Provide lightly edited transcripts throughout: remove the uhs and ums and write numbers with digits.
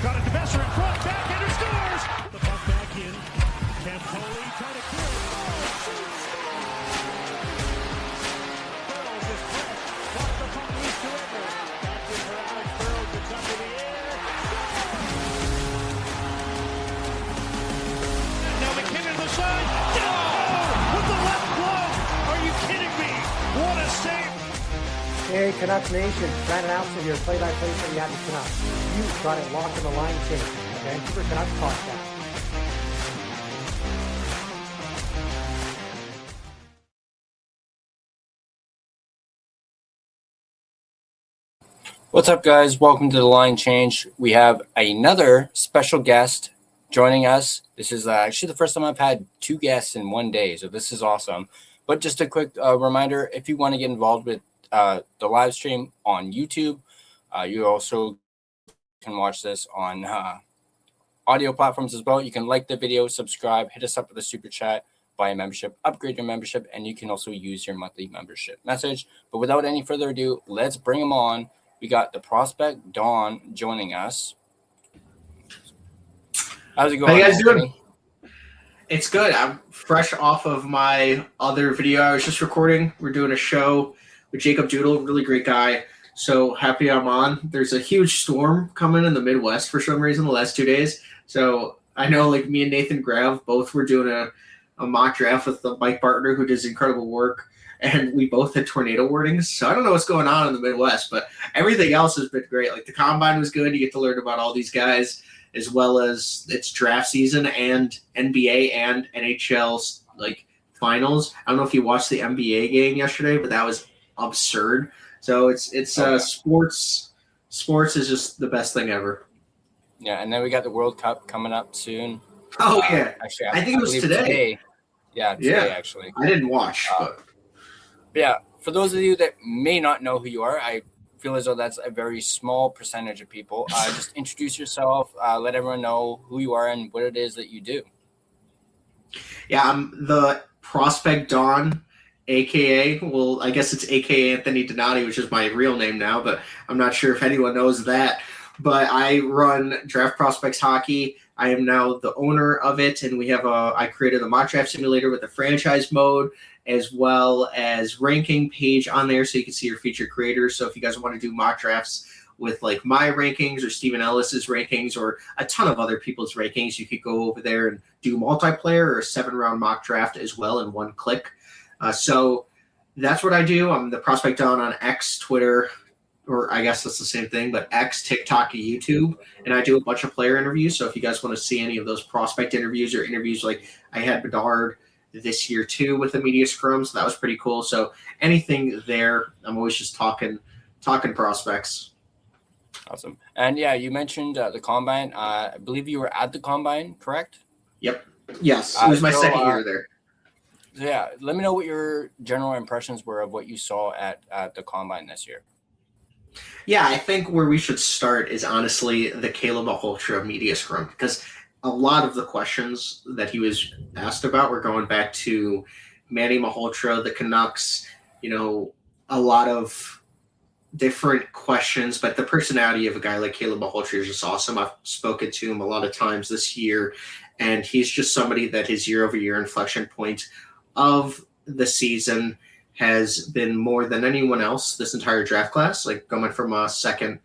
Got it to Besser in front. Backhander scores. The puck back in. Campoli trying to clear it. Burrows is fresh. Watch the puck loose to Edwards. Back in for Alex Burrows. It's up in the air. And now McKinnon to the side. Oh! With the left glove. Are you kidding me? What a save. Hey, Canucks Nation, Brandon Alston here, play-by-play for the Edmonton Canucks. You've got it locked on the line change, the Vancouver Canucks podcast. What's up, guys? Welcome to the line change. We have another special guest joining us. This is actually the first time I've had two guests in one day, so this is awesome. But just a quick reminder, if you want to get involved with the live stream on YouTube, you also can watch this on audio platforms as well. You can like the video, subscribe, hit us up with a super chat, buy a membership, upgrade your membership, and you can also use your monthly membership message. But without any further ado, let's bring him on. We got the prospect Don joining us. How's it going? How you guys doing? It's good. I'm fresh off of my other video I was just recording. We're doing a show with Jacob Doodle, really great guy. So happy I'm on. There's a huge storm coming in the Midwest for some reason the last 2 days. So I know, like, me and Nathan Grav both were doing a mock draft with Mike Bartner, who does incredible work, and we both had tornado warnings. So I don't know what's going on in the Midwest, but everything else has been great. Like, the Combine was good. You get to learn about all these guys, as well as it's draft season and NBA and NHL like finals. I don't know if you watched the NBA game yesterday, but that was absurd. So it's sports is just the best thing ever. Yeah, and then we got the World Cup coming up soon. Oh yeah, actually, I think it was today. Yeah, today actually. I didn't watch, but yeah. For those of you that may not know who you are, I feel as though that's a very small percentage of people. Just introduce yourself, let everyone know who you are and what it is that you do. Yeah, I'm the prospect Don, a.k.a. Well, I guess it's a.k.a. Anthony Donati, which is my real name now, but I'm not sure if anyone knows that. But I run Draft Prospects Hockey. I am now the owner of it, and I created a mock draft simulator with a franchise mode, as well as ranking page on there so you can see your featured creators. So if you guys want to do mock drafts with like my rankings or Stephen Ellis's rankings or a ton of other people's rankings, you could go over there and do multiplayer or a 7-round mock draft as well in one click. So that's what I do. I'm the prospect on X, Twitter, or I guess that's the same thing, but X, TikTok, and YouTube. And I do a bunch of player interviews. So if you guys want to see any of those prospect interviews or interviews, like I had Bedard this year too with the media scrum, so that was pretty cool. So anything there, I'm always just talking prospects. Awesome. And yeah, you mentioned the Combine. I believe you were at the Combine, correct? Yep. Yes, it was my second year there. Yeah, let me know what your general impressions were of what you saw at the Combine this year. Yeah, I think where we should start is honestly the Caleb Malhotra media scrum, because a lot of the questions that he was asked about were going back to Manny Malhotra, the Canucks, a lot of different questions, but the personality of a guy like Caleb Malhotra is just awesome. I've spoken to him a lot of times this year, and he's just somebody that his year-over-year inflection point of the season has been more than anyone else this entire draft class. Like, going from a second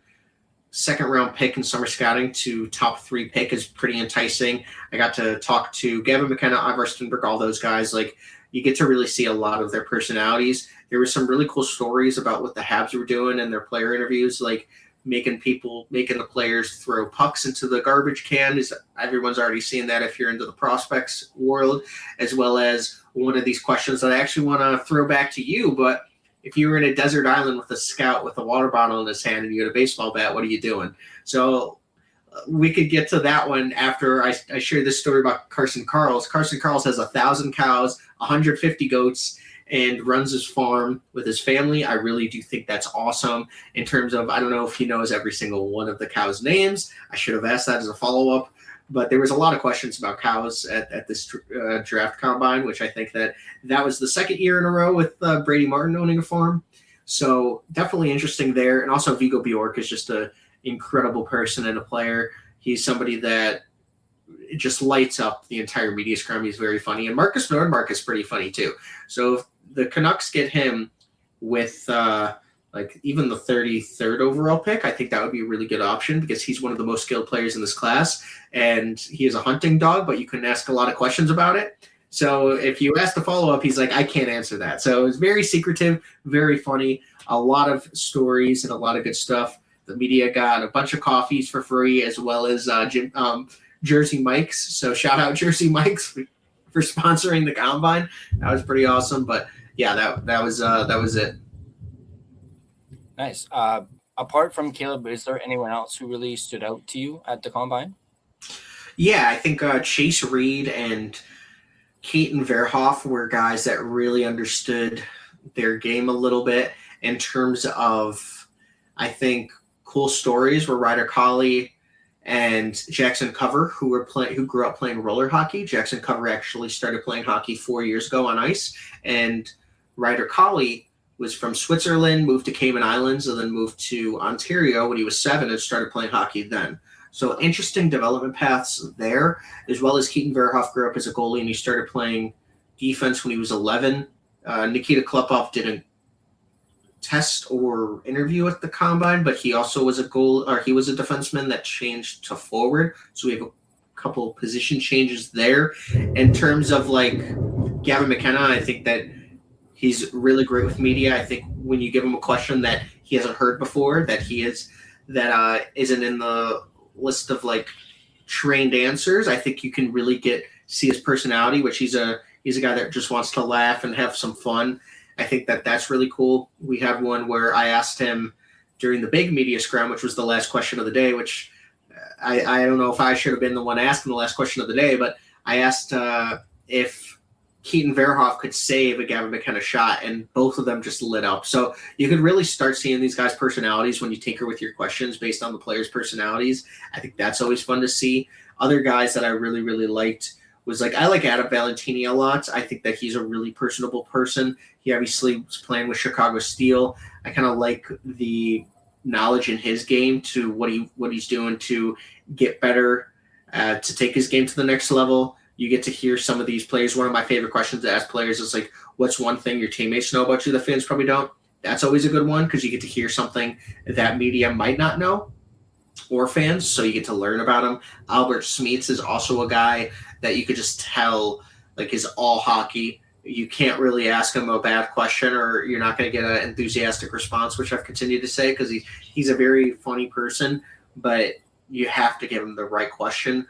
round pick in summer scouting to top 3 pick is pretty enticing. I got to talk to Gavin McKenna, Ivar Stenberg, all those guys. Like, you get to really see a lot of their personalities. There were some really cool stories about what the Habs were doing in their player interviews, like making the players throw pucks into the garbage can. Everyone's already seen that if you're into the prospects world, as well as one of these questions that I actually want to throw back to you. But if you were in a desert island with a scout with a water bottle in his hand and you had a baseball bat, what are you doing? So we could get to that one after I share this story about Carson Karls. Carson Karls has 1,000 cows, 150 goats, and runs his farm with his family. I really do think that's awesome in terms of, I don't know if he knows every single one of the cows' names. I should have asked that as a follow-up. But there was a lot of questions about cows at this draft combine, which I think that was the second year in a row with Brady Martin owning a farm. So definitely interesting there. And also Vigo Bjork is just an incredible person and a player. He's somebody that just lights up the entire media scrum. He's very funny. And Marcus Nordmark is pretty funny too. So if the Canucks get him with like even the 33rd overall pick, I think that would be a really good option because he's one of the most skilled players in this class. And he is a hunting dog, but you can ask a lot of questions about it. So if you ask the follow-up, he's like, I can't answer that. So it's very secretive, very funny, a lot of stories and a lot of good stuff. The media got a bunch of coffees for free as well as Jersey Mike's. So shout out Jersey Mike's for sponsoring the Combine. That was pretty awesome. But yeah, that was it. Nice. Apart from Caleb, is there anyone else who really stood out to you at the Combine? Yeah, I think Chase Reed and Keaton Verhoff were guys that really understood their game a little bit in terms of, I think, cool stories were Ryder Collie and Jackson Cover, who grew up playing roller hockey. Jackson Cover actually started playing hockey 4 years ago on ice, and Ryder Collie was from Switzerland, moved to Cayman Islands, and then moved to Ontario when he was 7 and started playing hockey then. So interesting development paths there, as well as Keaton Verhoff grew up as a goalie and he started playing defense when he was 11. Nikita Klepov didn't test or interview at the Combine, but he also was he was a defenseman that changed to forward. So we have a couple position changes there. In terms of like Gavin McKenna, I think that he's really great with media. I think when you give him a question that he hasn't heard before, that isn't in the list of like trained answers, I think you can really see his personality, which he's a guy that just wants to laugh and have some fun. I think that's really cool. We had one where I asked him during the big media scrum, which was the last question of the day, which I don't know if I should have been the one asking the last question of the day, but I asked if Keaton Verhoff could save a Gavin McKenna shot, and both of them just lit up. So you could really start seeing these guys' personalities when you tinker with your questions based on the players' personalities. I think that's always fun to see. Other guys that I really, really liked was I like Adam Valentini a lot. I think that he's a really personable person. He obviously was playing with Chicago Steel. I kind of like the knowledge in his game to what he's doing to get better, to take his game to the next level. You get to hear some of these players. One of my favorite questions to ask players is like, what's one thing your teammates know about you that fans probably don't? That's always a good one because you get to hear something that media might not know or fans, so you get to learn about him. Albert Smeets is also a guy that you could just tell is all hockey. You can't really ask him a bad question or you're not going to get an enthusiastic response, which I've continued to say because he's a very funny person, but you have to give him the right question.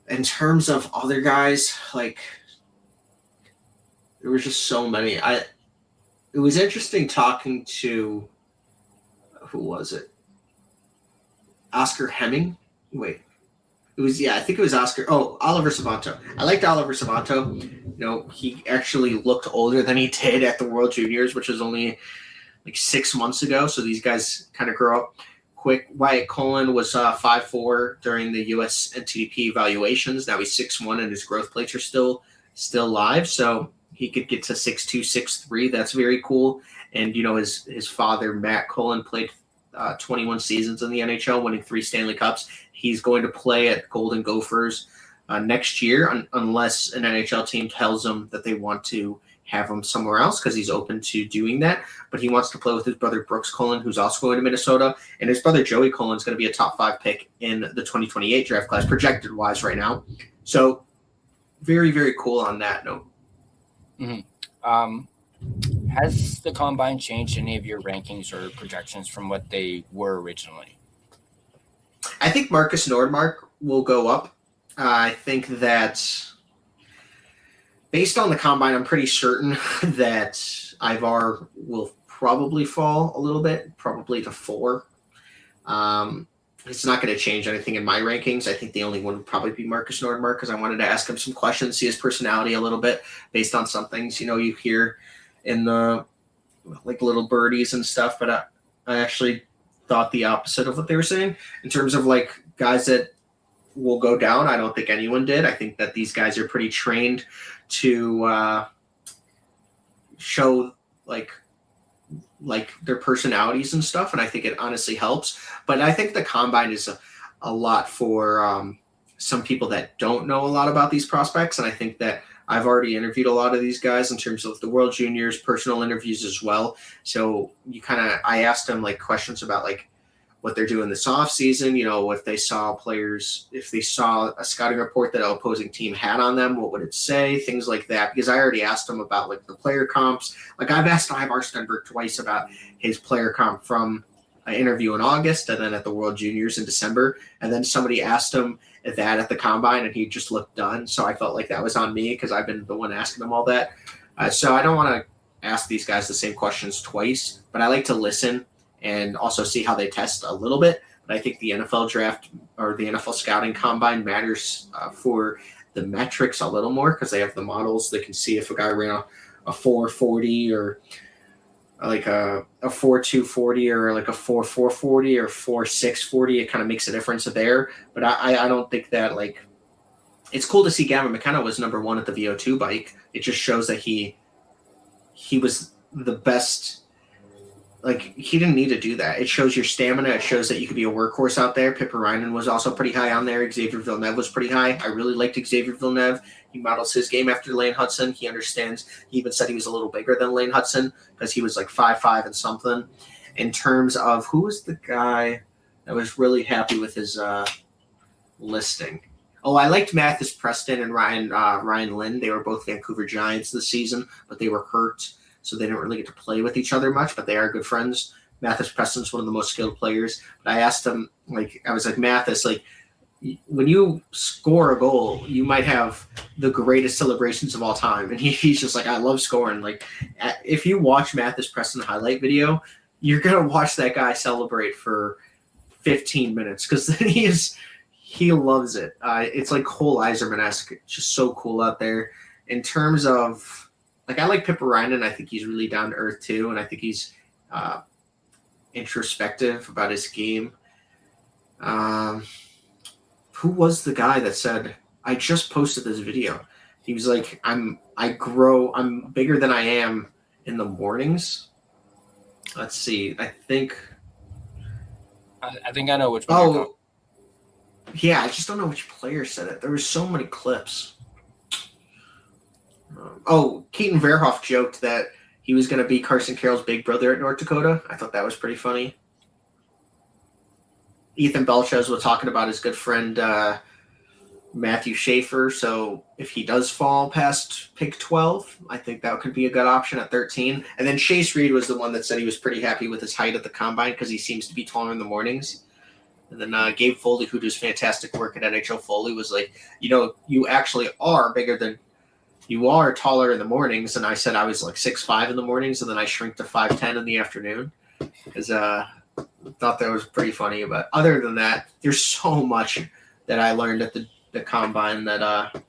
In terms of other guys, there was just so many. It was interesting talking to, who was it? Oscar Hemming? Wait. I think it was Oscar. Oh, Oliver Savanto. I liked Oliver Savanto. He actually looked older than he did at the World Juniors, which was only 6 months ago. So these guys kind of grow up quick. Wyatt Cullen was 5'4" during the US NTDP evaluations. Now he's 6'1", and his growth plates are still live. So he could get to 6'2", 6'3". That's very cool. And his father Matt Cullen played 21 seasons in the NHL, winning 3 Stanley Cups. He's going to play at Golden Gophers next year, unless an NHL team tells him that they want to have him somewhere else, because he's open to doing that. But he wants to play with his brother Brooks Cullen, who's also going to Minnesota, and his brother Joey Cullen is going to be a top 5 pick in the 2028 draft class, projected wise right now. So very, very cool on that note. Mm-hmm. Has the Combine changed any of your rankings or projections from what they were originally? I think Marcus Nordmark will go up. I think that based on the Combine, I'm pretty certain that Ivar will probably fall a little bit, probably to 4. It's not going to change anything in my rankings. I think the only one would probably be Marcus Nordmark, because I wanted to ask him some questions, see his personality a little bit based on some things you hear in the little birdies and stuff. But I actually thought the opposite of what they were saying in terms of guys that will go down. I don't think anyone did. I think that these guys are pretty trained to show their personalities and stuff, and I think it honestly helps. But I think the Combine is a lot for some people that don't know a lot about these prospects. And I think that I've already interviewed a lot of these guys in terms of the World Juniors, personal interviews as well. So I asked them like questions about like what they're doing this off season, if they saw a scouting report that an opposing team had on them, what would it say, things like that. Because I already asked them about like the player comps. Like I've asked Ivar Stenberg twice about his player comp from an interview in August and then at the World Juniors in December. And then somebody asked him that at the Combine and he just looked done. So I felt like that was on me because I've been the one asking them all that. So I don't want to ask these guys the same questions twice, but I like to listen and also see how they test a little bit. But I think the NFL draft or the NFL scouting combine matters for the metrics a little more because they have the models. They can see if a guy ran a 4.40 or like a 4.240 or like a 4.440 or 4.640. It kind of makes a difference there. But I don't think that like it's cool to see Gavin McKenna was number 1 at the VO2 bike. It just shows that he was the best. Like, he didn't need to do that. It shows your stamina. It shows that you could be a workhorse out there. Pippa Reinen was also pretty high on there. Xavier Villeneuve was pretty high. I really liked Xavier Villeneuve. He models his game after Lane Hudson. He understands. He even said he was a little bigger than Lane Hudson because he was like 5'5" and something. In terms of who was the guy that was really happy with his listing? Oh, I liked Mathis Preston and Ryan Lynn. They were both Vancouver Giants this season, but they were hurt. So they didn't really get to play with each other much, but they are good friends. Mathis Preston's one of the most skilled players. But I asked him, I was like, Mathis, when you score a goal, you might have the greatest celebrations of all time. And he's just like, I love scoring. Like, if you watch Mathis Preston highlight video, you're going to watch that guy celebrate for 15 minutes because he loves it. It's like Cole Eiserman-esque. It's just so cool out there. In terms of, I like Pippa Reinen. I think he's really down to earth too, and I think he's introspective about his game. Who was the guy that said, I just posted this video? He was like, I'm bigger than I am in the mornings. Let's see. I think I know which one. Oh, yeah. I just don't know which player said it. There were so many clips. Keaton Verhoff joked that he was going to be Carson Carroll's big brother at North Dakota. I thought that was pretty funny. Ethan Belchez was talking about his good friend Matthew Schaefer. So if he does fall past pick 12, I think that could be a good option at 13. And then Chase Reed was the one that said he was pretty happy with his height at the Combine because he seems to be taller in the mornings. And then Gabe Foley, who does fantastic work at NHL Foley, was like, you actually are bigger than – you are taller in the mornings. And I said I was like 6'5" in the mornings, and then I shrink to 5'10" in the afternoon because I thought that was pretty funny. But other than that, there's so much that I learned at the Combine that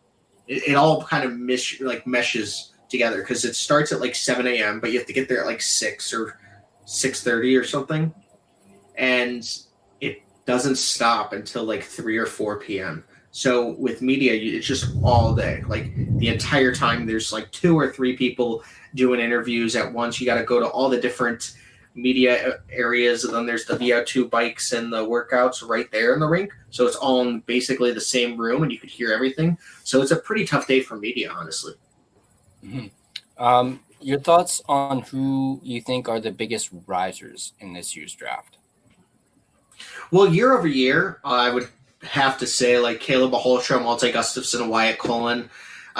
it all kind of meshes together because it starts at like 7 a.m., but you have to get there at like 6 or 6:30 or something. And it doesn't stop until like 3 or 4 p.m. So with media, it's just all day. Like the entire time, there's like 2 or 3 people doing interviews at once. You got to go to all the different media areas, and then there's the VO2 bikes and the workouts right there in the rink. So it's all in basically the same room, and you could hear everything. So it's a pretty tough day for media, honestly. Mm-hmm. Your thoughts on who you think are the biggest risers in this year's draft? Well, year over year, I would have to say like Caleb Malhotra, Malte Gustafsson, and Wyatt Cullen.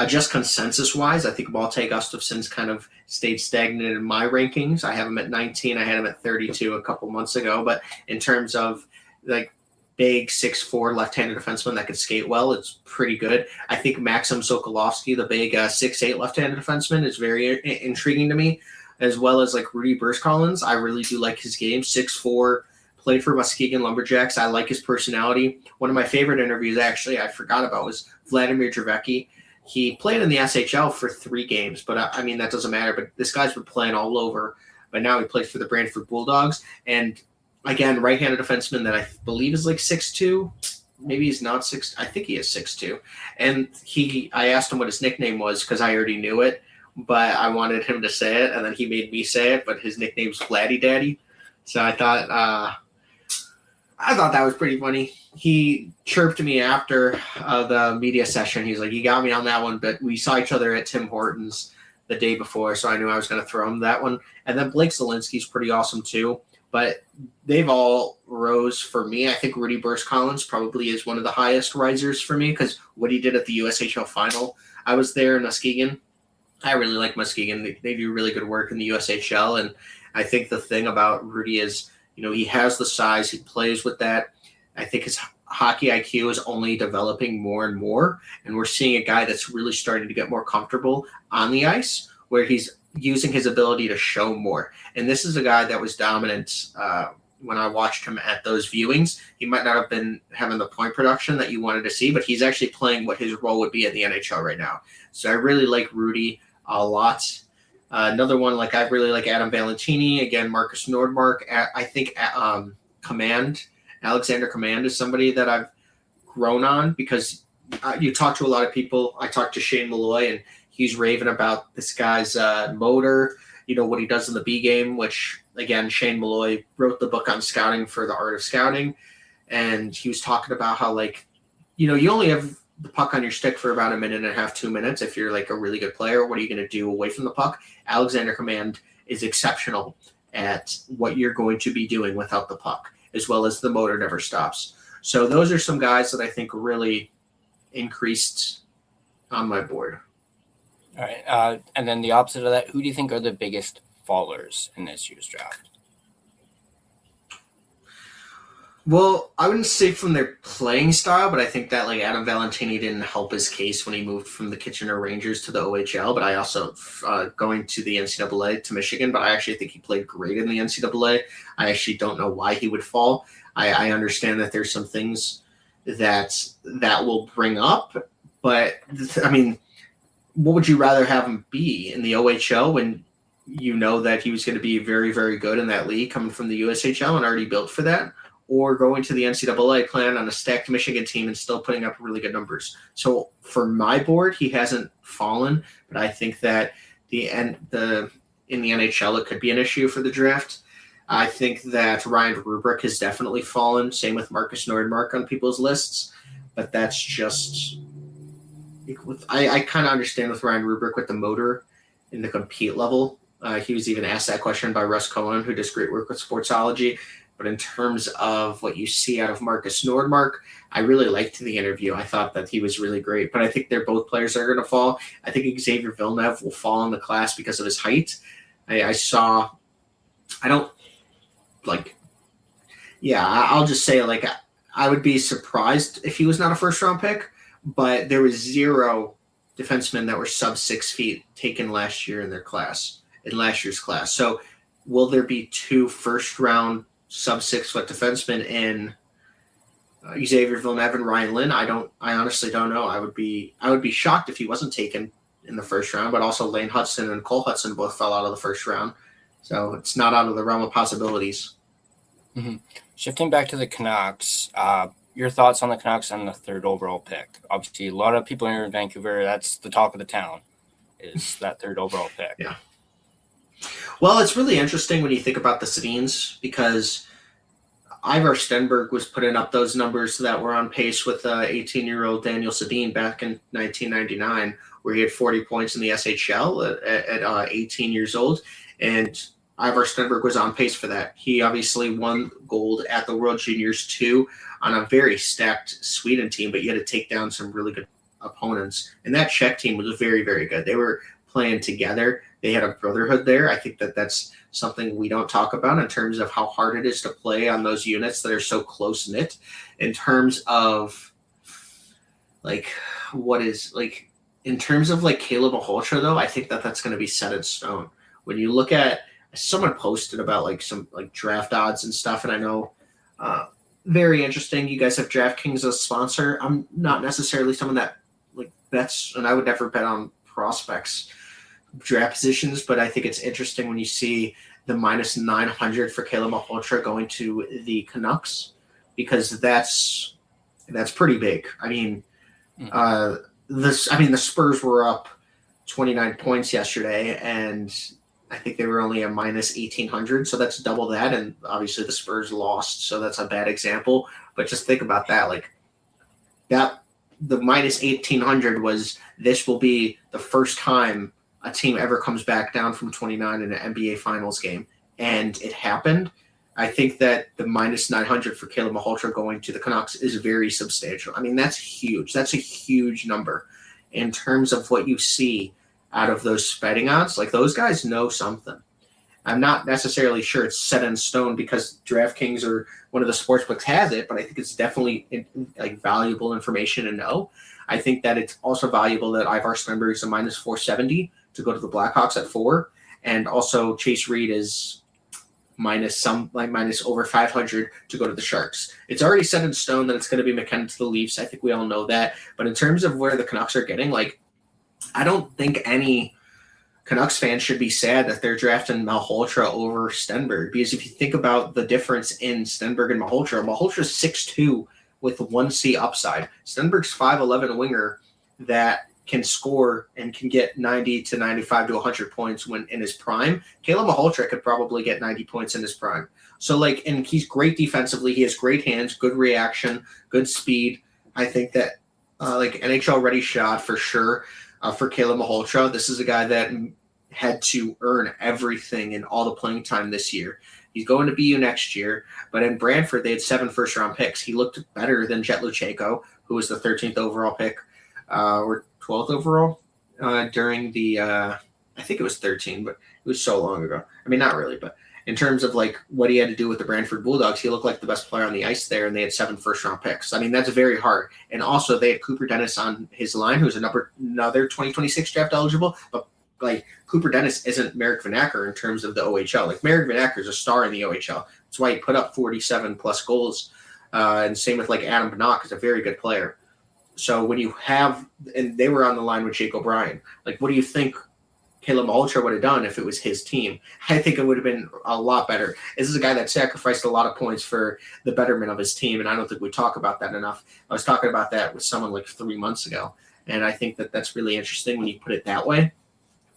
Just consensus-wise, I think Malte Gustafsson's kind of stayed stagnant in my rankings. I have him at 19. I had him at 32 a couple months ago. But in terms of like big 6'4" left-handed defenseman that could skate well, it's pretty good. I think Maxim Sokolovsky, the big 6'8" left-handed defenseman, is very intriguing to me, as well as like Rudy Burrs-Collins. I really do like his game. 6'4", played for Muskegon Lumberjacks. I like his personality. One of my favorite interviews, actually, I forgot about, was Vladimir Drevecki. He played in the SHL for 3 games, but I mean, that doesn't matter. But this guy's been playing all over. But now he plays for the Brantford Bulldogs. And again, right-handed defenseman that I believe is like 6'2". Maybe he's not 6'. I think he is 6'2". And I asked him what his nickname was because I already knew it, but I wanted him to say it, and then he made me say it. But his nickname's Vladdy Daddy. So I thought I thought that was pretty funny. He chirped me after the media session. He's like, "You got me on that one," but we saw each other at Tim Hortons the day before, so I knew I was going to throw him that one. And then Blake Zielinski's pretty awesome too. But they've all rose for me. I think Rudy Burst-Collins probably is one of the highest risers for me because what he did at the USHL final. I was there in Muskegon. I really like Muskegon. They do really good work in the USHL. And I think the thing about Rudy is, he has the size. He plays with that. I think his hockey IQ is only developing more and more. And we're seeing a guy that's really starting to get more comfortable on the ice where he's using his ability to show more. And this is a guy that was dominant when I watched him at those viewings. He might not have been having the point production that you wanted to see, but he's actually playing what his role would be in the NHL right now. So I really like Rudy a lot. Another one, I really like Adam Valentini. Again, Marcus Nordmark. I think Alexander Command is somebody that I've grown on because you talk to a lot of people. I talked to Shane Malloy, and he's raving about this guy's motor, what he does in the B game, which, again, Shane Malloy wrote the book on scouting for the art of scouting. And he was talking about how, you only have the puck on your stick for about a minute and a half, 2 minutes. If you're a really good player, what are you going to do away from the puck? Alexander Command is exceptional at what you're going to be doing without the puck, as well as the motor never stops. So those are some guys that I think really increased on my board. All right. And then the opposite of that, who do you think are the biggest fallers in this year's draft? Well, I wouldn't say from their playing style, but I think that Adam Valentini didn't help his case when he moved from the Kitchener Rangers to the OHL. But I also going to the NCAA to Michigan, but I actually think he played great in the NCAA. I actually don't know why he would fall. I understand that there's some things that will bring up, but I mean, what would you rather have him be in the OHL when you know that he was going to be very, very good in that league coming from the USHL and already built for that? Or going to the NCAA, playing on a stacked Michigan team and still putting up really good numbers. So for my board, he hasn't fallen, but I think that in the NHL, it could be an issue for the draft. I think that Ryan Rubrick has definitely fallen. Same with Marcus Nordmark on people's lists, but that's just I kind of understand with Ryan Rubrick with the motor and the compete level. He was even asked that question by Russ Cohen, who does great work with Sportsology. But in terms of what you see out of Marcus Nordmark, I really liked the interview. I thought that he was really great. But I think they're both players that are going to fall. I think Xavier Villeneuve will fall in the class because of his height. I'll just say, I would be surprised if he was not a first-round pick. But there was 0 defensemen that were sub 6 feet taken last year in last year's class. So will there be 2 first-round sub 6 foot defenseman in Xavier Villeneuve and Ryan Lynn? I honestly don't know. I would be shocked if he wasn't taken in the first round, but also Lane Hudson and Cole Hudson both fell out of the first round. So it's not out of the realm of possibilities. Mm-hmm. Shifting back to the Canucks, your thoughts on the Canucks and the 3rd overall pick? Obviously, a lot of people here in Vancouver, that's the talk of the town, is that 3rd overall pick. Yeah. Well, it's really interesting when you think about the Sedins because Ivar Stenberg was putting up those numbers that were on pace with 18-year-old Daniel Sedin back in 1999, where he had 40 points in the SHL at 18 years old. And Ivar Stenberg was on pace for that. He obviously won gold at the World Juniors too on a very stacked Sweden team, but you had to take down some really good opponents. And that Czech team was very, very good. They were playing together. They had a brotherhood there. I think that that's something we don't talk about in terms of how hard it is to play on those units that are so close-knit. In terms of, in terms of Caleb Malhotra, though, I think that that's going to be set in stone. When you look at, someone posted about some draft odds and stuff, and I know very interesting. You guys have DraftKings as a sponsor. I'm not necessarily someone that bets, and I would never bet on prospects draft positions, but I think it's interesting when you see the minus 900 for Caleb Malhotra going to the Canucks, because that's pretty big. I mean, the Spurs were up 29 points yesterday, and I think they were only a minus 1,800, so that's double that. And obviously the Spurs lost, so that's a bad example. But just think about that. Like that, the minus 1,800 was, this will be the first time a team ever comes back down from 29 in an NBA Finals game. And it happened. I think that the minus 900 for Caleb Malhotra going to the Canucks is very substantial. I mean, that's huge. That's a huge number in terms of what you see out of those betting odds. Like, those guys know something. I'm not necessarily sure it's set in stone because DraftKings or one of the sportsbooks has it, but I think it's definitely like valuable information to know. I think that it's also valuable that Ivar Stenberg is a minus 470 to go to the Blackhawks at 4, and also Chase Reed is minus over 500 to go to the Sharks. It's already set in stone that it's going to be McKenna to the Leafs. I think we all know that. But in terms of where the Canucks are getting, like, I don't think any Canucks fans should be sad that they're drafting Malhotra over Stenberg, because if you think about the difference in Stenberg and Malhotra's 6'2" with 1C upside. Stenberg's 5'11" winger that can score and can get 90 to 95 to 100 points when in his prime. Caleb Malhotra could probably get 90 points in his prime. So, like, and he's great defensively. He has great hands, good reaction, good speed. I think that, like, NHL ready shot for sure for Caleb Malhotra. This is a guy that had to earn everything in all the playing time this year. He's going to BU next year, but in Brantford, they had 7 first-round picks. He looked better than Jet Luchenko, who was the 13th overall pick, or 12th overall during the I think it was 13, but it was so long ago. I mean, not really, but in terms of like what he had to do with the Brantford Bulldogs, he looked like the best player on the ice there, and they had 7 first-round picks. I mean, that's very hard. And also, they had Cooper Dennis on his line, who's another 2026 draft eligible, but like Cooper Dennis isn't Merrick Van Acker in terms of the OHL. Like, Merrick Van Acker is a star in the OHL. That's why he put up 47 plus goals. And same with like Adam Banach, is a very good player. So when you have, and they were on the line with Jake O'Brien, like, what do you think Caleb Malhotra would have done if it was his team? I think it would have been a lot better. This is a guy that sacrificed a lot of points for the betterment of his team, and I don't think we talk about that enough. I was talking about that with someone like 3 months ago, and I think that that's really interesting when you put it that way.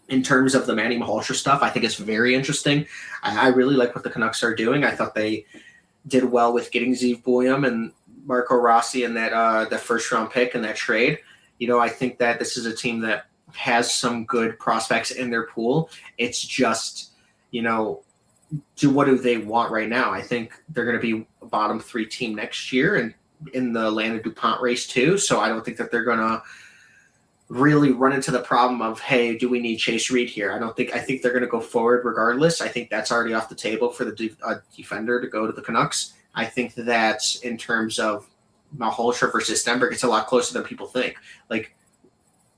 In terms of the Manny Malhotra stuff, I think it's very interesting. I really like what the Canucks are doing. I thought they did well with getting Zeev Buium and Marco Rossi and that first-round pick and that trade. You know, I think that this is a team that has some good prospects in their pool. It's just, you know, what do they want right now? I think they're going to be a bottom 3 team next year and in the Landon DuPont race too. So I don't think that they're going to really run into the problem of, hey, do we need Chase Reed here? I think they're going to go forward regardless. I think that's already off the table for the defender to go to the Canucks. I think that in terms of Malhotra versus Stenberg, it's a lot closer than people think. Like,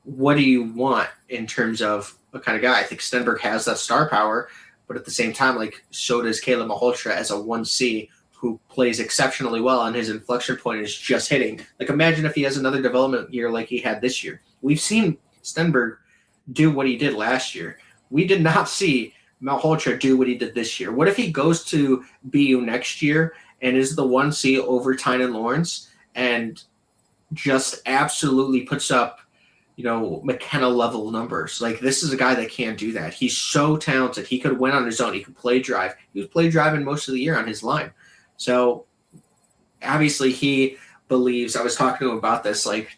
what do you want in terms of what kind of guy? I think Stenberg has that star power, but at the same time, like, so does Caleb Malhotra as a 1C who plays exceptionally well, and his inflection point is just hitting. Like, imagine if he has another development year like he had this year. We've seen Stenberg do what he did last year. We did not see Malhotra do what he did this year. What if he goes to BU next year and is the 1C over Tynan Lawrence and just absolutely puts up, you know, McKenna level numbers? Like, this is a guy that can't do that. He's so talented. He could win on his own. He could play drive. He was play driving most of the year on his line. So obviously he believes, I was talking to him about this, like,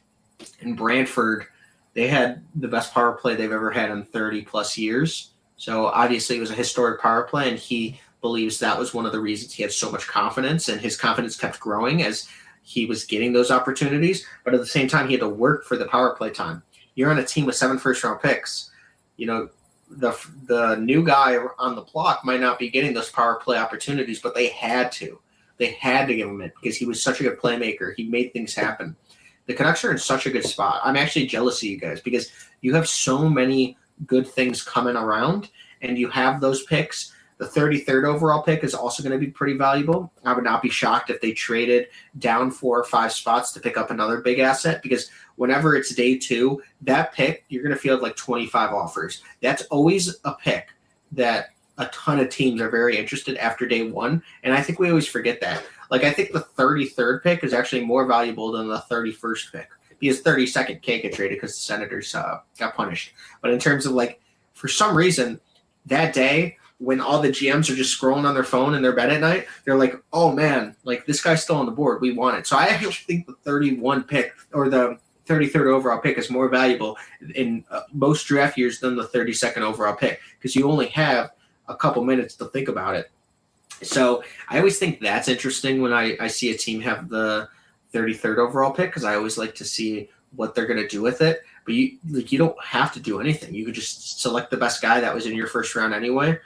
in Brantford, they had the best power play they've ever had in 30 plus years. So obviously it was a historic power play, and he believes that was one of the reasons he had so much confidence, and his confidence kept growing as he was getting those opportunities. But at the same time, he had to work for the power play time. You're on a team with 7 first-round picks. You know, the new guy on the block might not be getting those power play opportunities, but they had to. They had to give him it because he was such a good playmaker. He made things happen. The Canucks are in such a good spot. I'm actually jealous of you guys because you have so many good things coming around, and you have those picks. The 33rd overall pick is also going to be pretty valuable. I would not be shocked if they traded down 4 or 5 spots to pick up another big asset, because whenever it's day 2, that pick, you're going to field like 25 offers. That's always a pick that a ton of teams are very interested after day 1, and I think we always forget that. Like, I think the 33rd pick is actually more valuable than the 31st pick, because 32nd can't get traded because the Senators got punished. But in terms of, like, for some reason, that day when all the GMs are just scrolling on their phone in their bed at night, they're like, oh man, like this guy's still on the board. We want it. So I actually think the 31 pick or the 33rd overall pick is more valuable in most draft years than the 32nd overall pick because you only have a couple minutes to think about it. So I always think that's interesting when I see a team have the 33rd overall pick because I always like to see what they're going to do with it. But you don't have to do anything. You could just select the best guy that was in your first round anyway.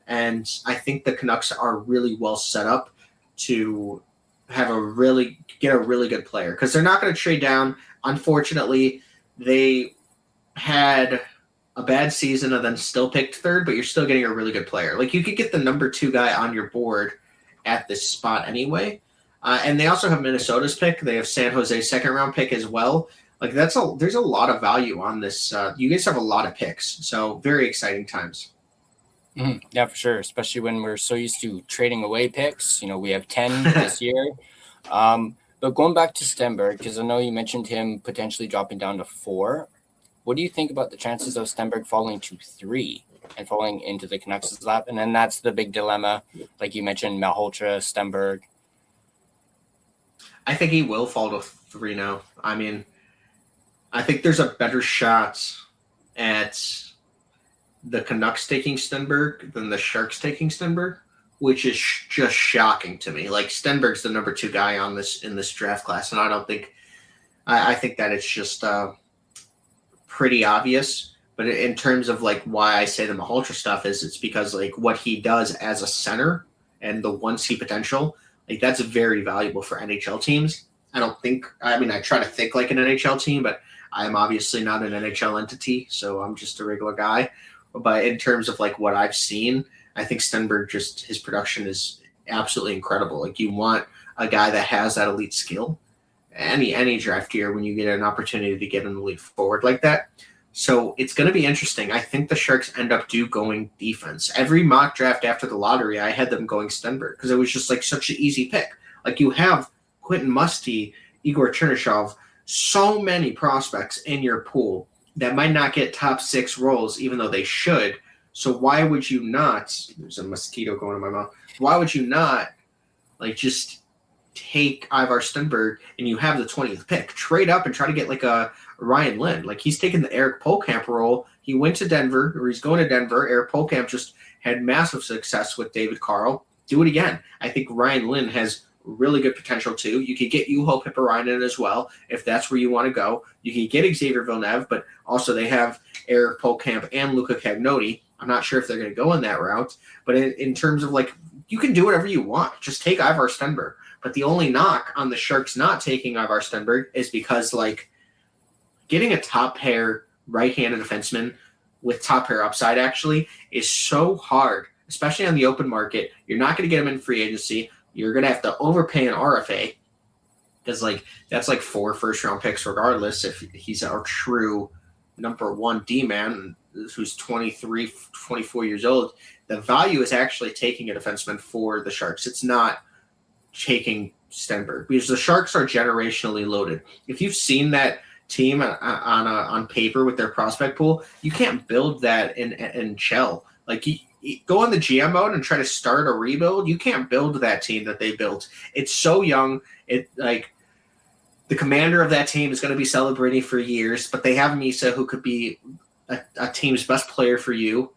And I think the Canucks are really well set up to have get a really good player because they're not going to trade down. Unfortunately, they had a bad season and then still picked third, but you're still getting a really good player. Like you could get the number 2 guy on your board at this spot anyway. And they also have Minnesota's pick. They have San Jose's second round pick as well. Like there's a lot of value on this. You guys have a lot of picks, so very exciting times. Mm-hmm. Yeah, for sure. Especially when we're so used to trading away picks. We have 10 this year. But going back to Stenberg, because I know you mentioned him potentially dropping down to 4. What do you think about the chances of Stenberg falling to 3 and falling into the Canucks' lap? And then that's the big dilemma, like you mentioned, Malhotra, Stenberg. I think he will fall to 3 now. I mean, I think there's a better shot at the Canucks taking Stenberg than the Sharks taking Stenberg, which is just shocking to me. Like Stenberg's the number 2 guy in this draft class, and I think that it's just pretty obvious. But in terms of like why I say the Malhotra stuff it's because like what he does as a center and the 1C potential, like that's very valuable for NHL teams. I try to think like an NHL team, but I'm obviously not an NHL entity, so I'm just a regular guy. But in terms of like what I've seen, I think Stenberg his production is absolutely incredible. Like you want a guy that has that elite skill. Any draft year when you get an opportunity to get an elite forward like that. So it's going to be interesting. I think the Sharks end up going defense. Every mock draft after the lottery, I had them going Stenberg because it was just like such an easy pick. Like you have Quentin Musty, Igor Chernyshov, so many prospects in your pool that might not get top 6 roles, even though they should. So why would you not? There's a mosquito going in my mouth. Why would you not like just take Ivar Stenberg and you have the 20th pick, trade up and try to get like a Ryan Lynn? Like he's taking the Eric Polkamp role. He went to Denver, or he's going to Denver. Eric Polkamp just had massive success with David Carl. Do it again. I think Ryan Lynn has really good potential too. You could get Juho Piparainen as well if that's where you want to go. You can get Xavier Villeneuve, but also they have Eric Polkamp and Luca Cagnoti. I'm not sure if they're going to go in that route, but in terms of like, you can do whatever you want. Just take Ivar Stenberg. But the only knock on the Sharks not taking Ivar Stenberg is because like getting a top pair right-handed defenseman with top pair upside actually is so hard, especially on the open market. You're not going to get him in free agency. You're going to have to overpay an RFA because like that's like 4 first-round picks regardless if he's our true number 1 D-man who's 23, 24 years old. The value is actually taking a defenseman for the Sharks. It's not taking Stenberg because the Sharks are generationally loaded. If you've seen that team on paper with their prospect pool, you can't build that in shell. Like you go on the GM mode and try to start a rebuild. You can't build that team that they built. It's so young. It like the commander of that team is going to be celebrating for years, but they have Misa who could be a team's best player for you.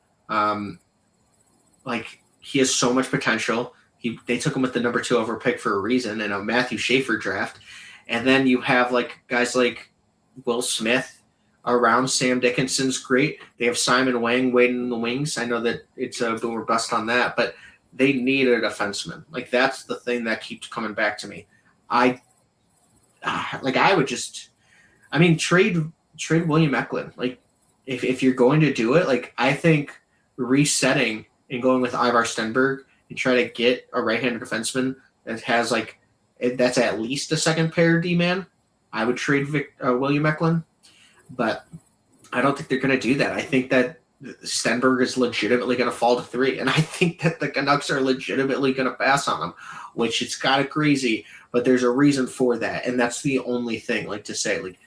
Like he has so much potential. They took him with the number 2 overall pick for a reason in a Matthew Schaefer draft. And then you have like guys like Will Smith around. Sam Dickinson's great. They have Simon Wang waiting in the wings. I know that it's a boomer bust on that, but they need a defenseman. Like that's the thing that keeps coming back to me. Trade William Eklund. Like if you're going to do it, like I think resetting and going with Ivar Stenberg and try to get a right-handed defenseman that has that's at least a second pair D-man, I would trade William Eklund. But I don't think they're going to do that. I think that Stenberg is legitimately going to fall to 3, and I think that the Canucks are legitimately going to pass on him, which it's kind of crazy, but there's a reason for that, and that's the only thing. Like to say, like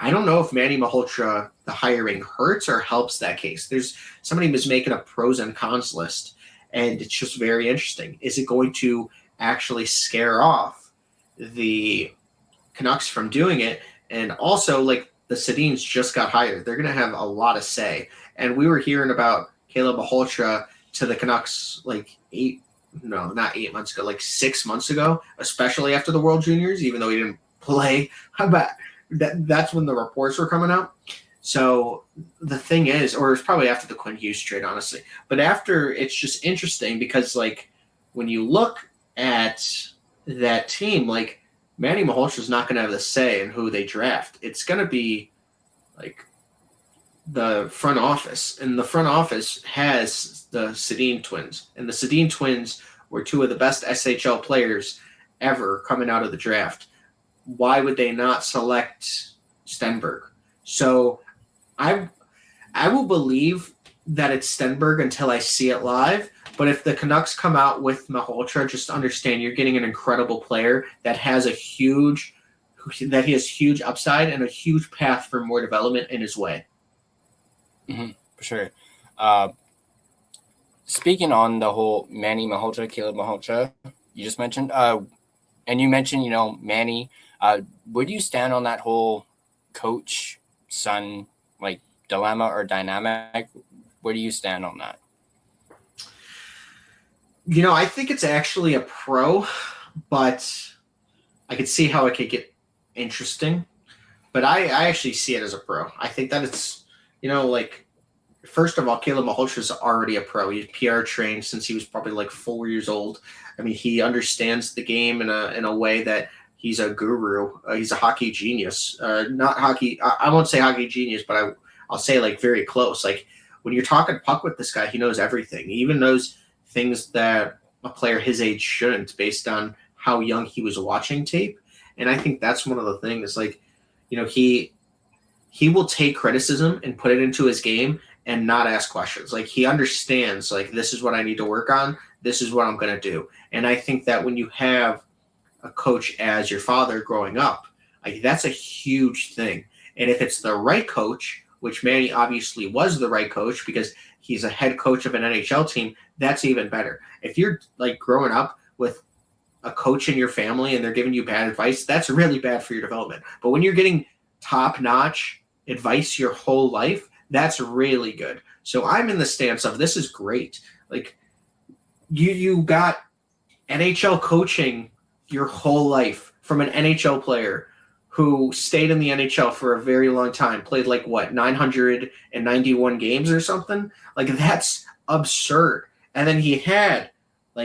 I don't know if Manny Malhotra, the hiring, hurts or helps that case. There's somebody was making a pros and cons list, and it's just very interesting. Is it going to actually scare off the Canucks from doing it? And also, like, the Sedins just got hired. They're going to have a lot of say. And we were hearing about Caleb Malhotra to the Canucks like not 8 months ago, like 6 months ago, especially after the World Juniors, even though he didn't play. But that's when the reports were coming out. So the thing is, or it's probably after the Quinn Hughes trade, honestly. But after, it's just interesting because, like, when you look at that team, like, Manny Malhotra is not going to have the say in who they draft. It's going to be, like, the front office. And the front office has the Sedin twins. And the Sedin twins were two of the best SHL players ever coming out of the draft. Why would they not select Stenberg? So I will believe that it's Stenberg until I see it live. But if the Canucks come out with Malhotra, just understand you're getting an incredible player that has he has huge upside and a huge path for more development in his way. Mm-hmm, for sure. Speaking on the whole Manny Malhotra, Caleb Malhotra, you just mentioned, and you mentioned, Manny. Where do you stand on that whole coach-son like dilemma or dynamic? Where do you stand on that? I think it's actually a pro, but I could see how it could get interesting. But I actually see it as a pro. I think that it's, first of all, Caleb Malhotra is already a pro. He's PR trained since he was probably like 4 years old. I mean, he understands the game in a way that he's a guru. He's a hockey genius. Not hockey. I won't say hockey genius, but I'll say like very close. Like when you're talking puck with this guy, he knows everything. He even knows things that a player his age shouldn't, based on how young he was watching tape. And I think that's one of the things. Like, he will take criticism and put it into his game and not ask questions. Like, he understands, like, this is what I need to work on. This is what I'm going to do. And I think that when you have a coach as your father growing up, like, that's a huge thing. And if it's the right coach, which Manny obviously was the right coach because he's a head coach of an NHL team, that's even better. If you're like growing up with a coach in your family and they're giving you bad advice, that's really bad for your development. But when you're getting top-notch advice your whole life, that's really good. So I'm in the stance of, this is great. Like, you got NHL coaching your whole life from an NHL player who stayed in the NHL for a very long time, played 991 games or something. Like, that's absurd. And then he had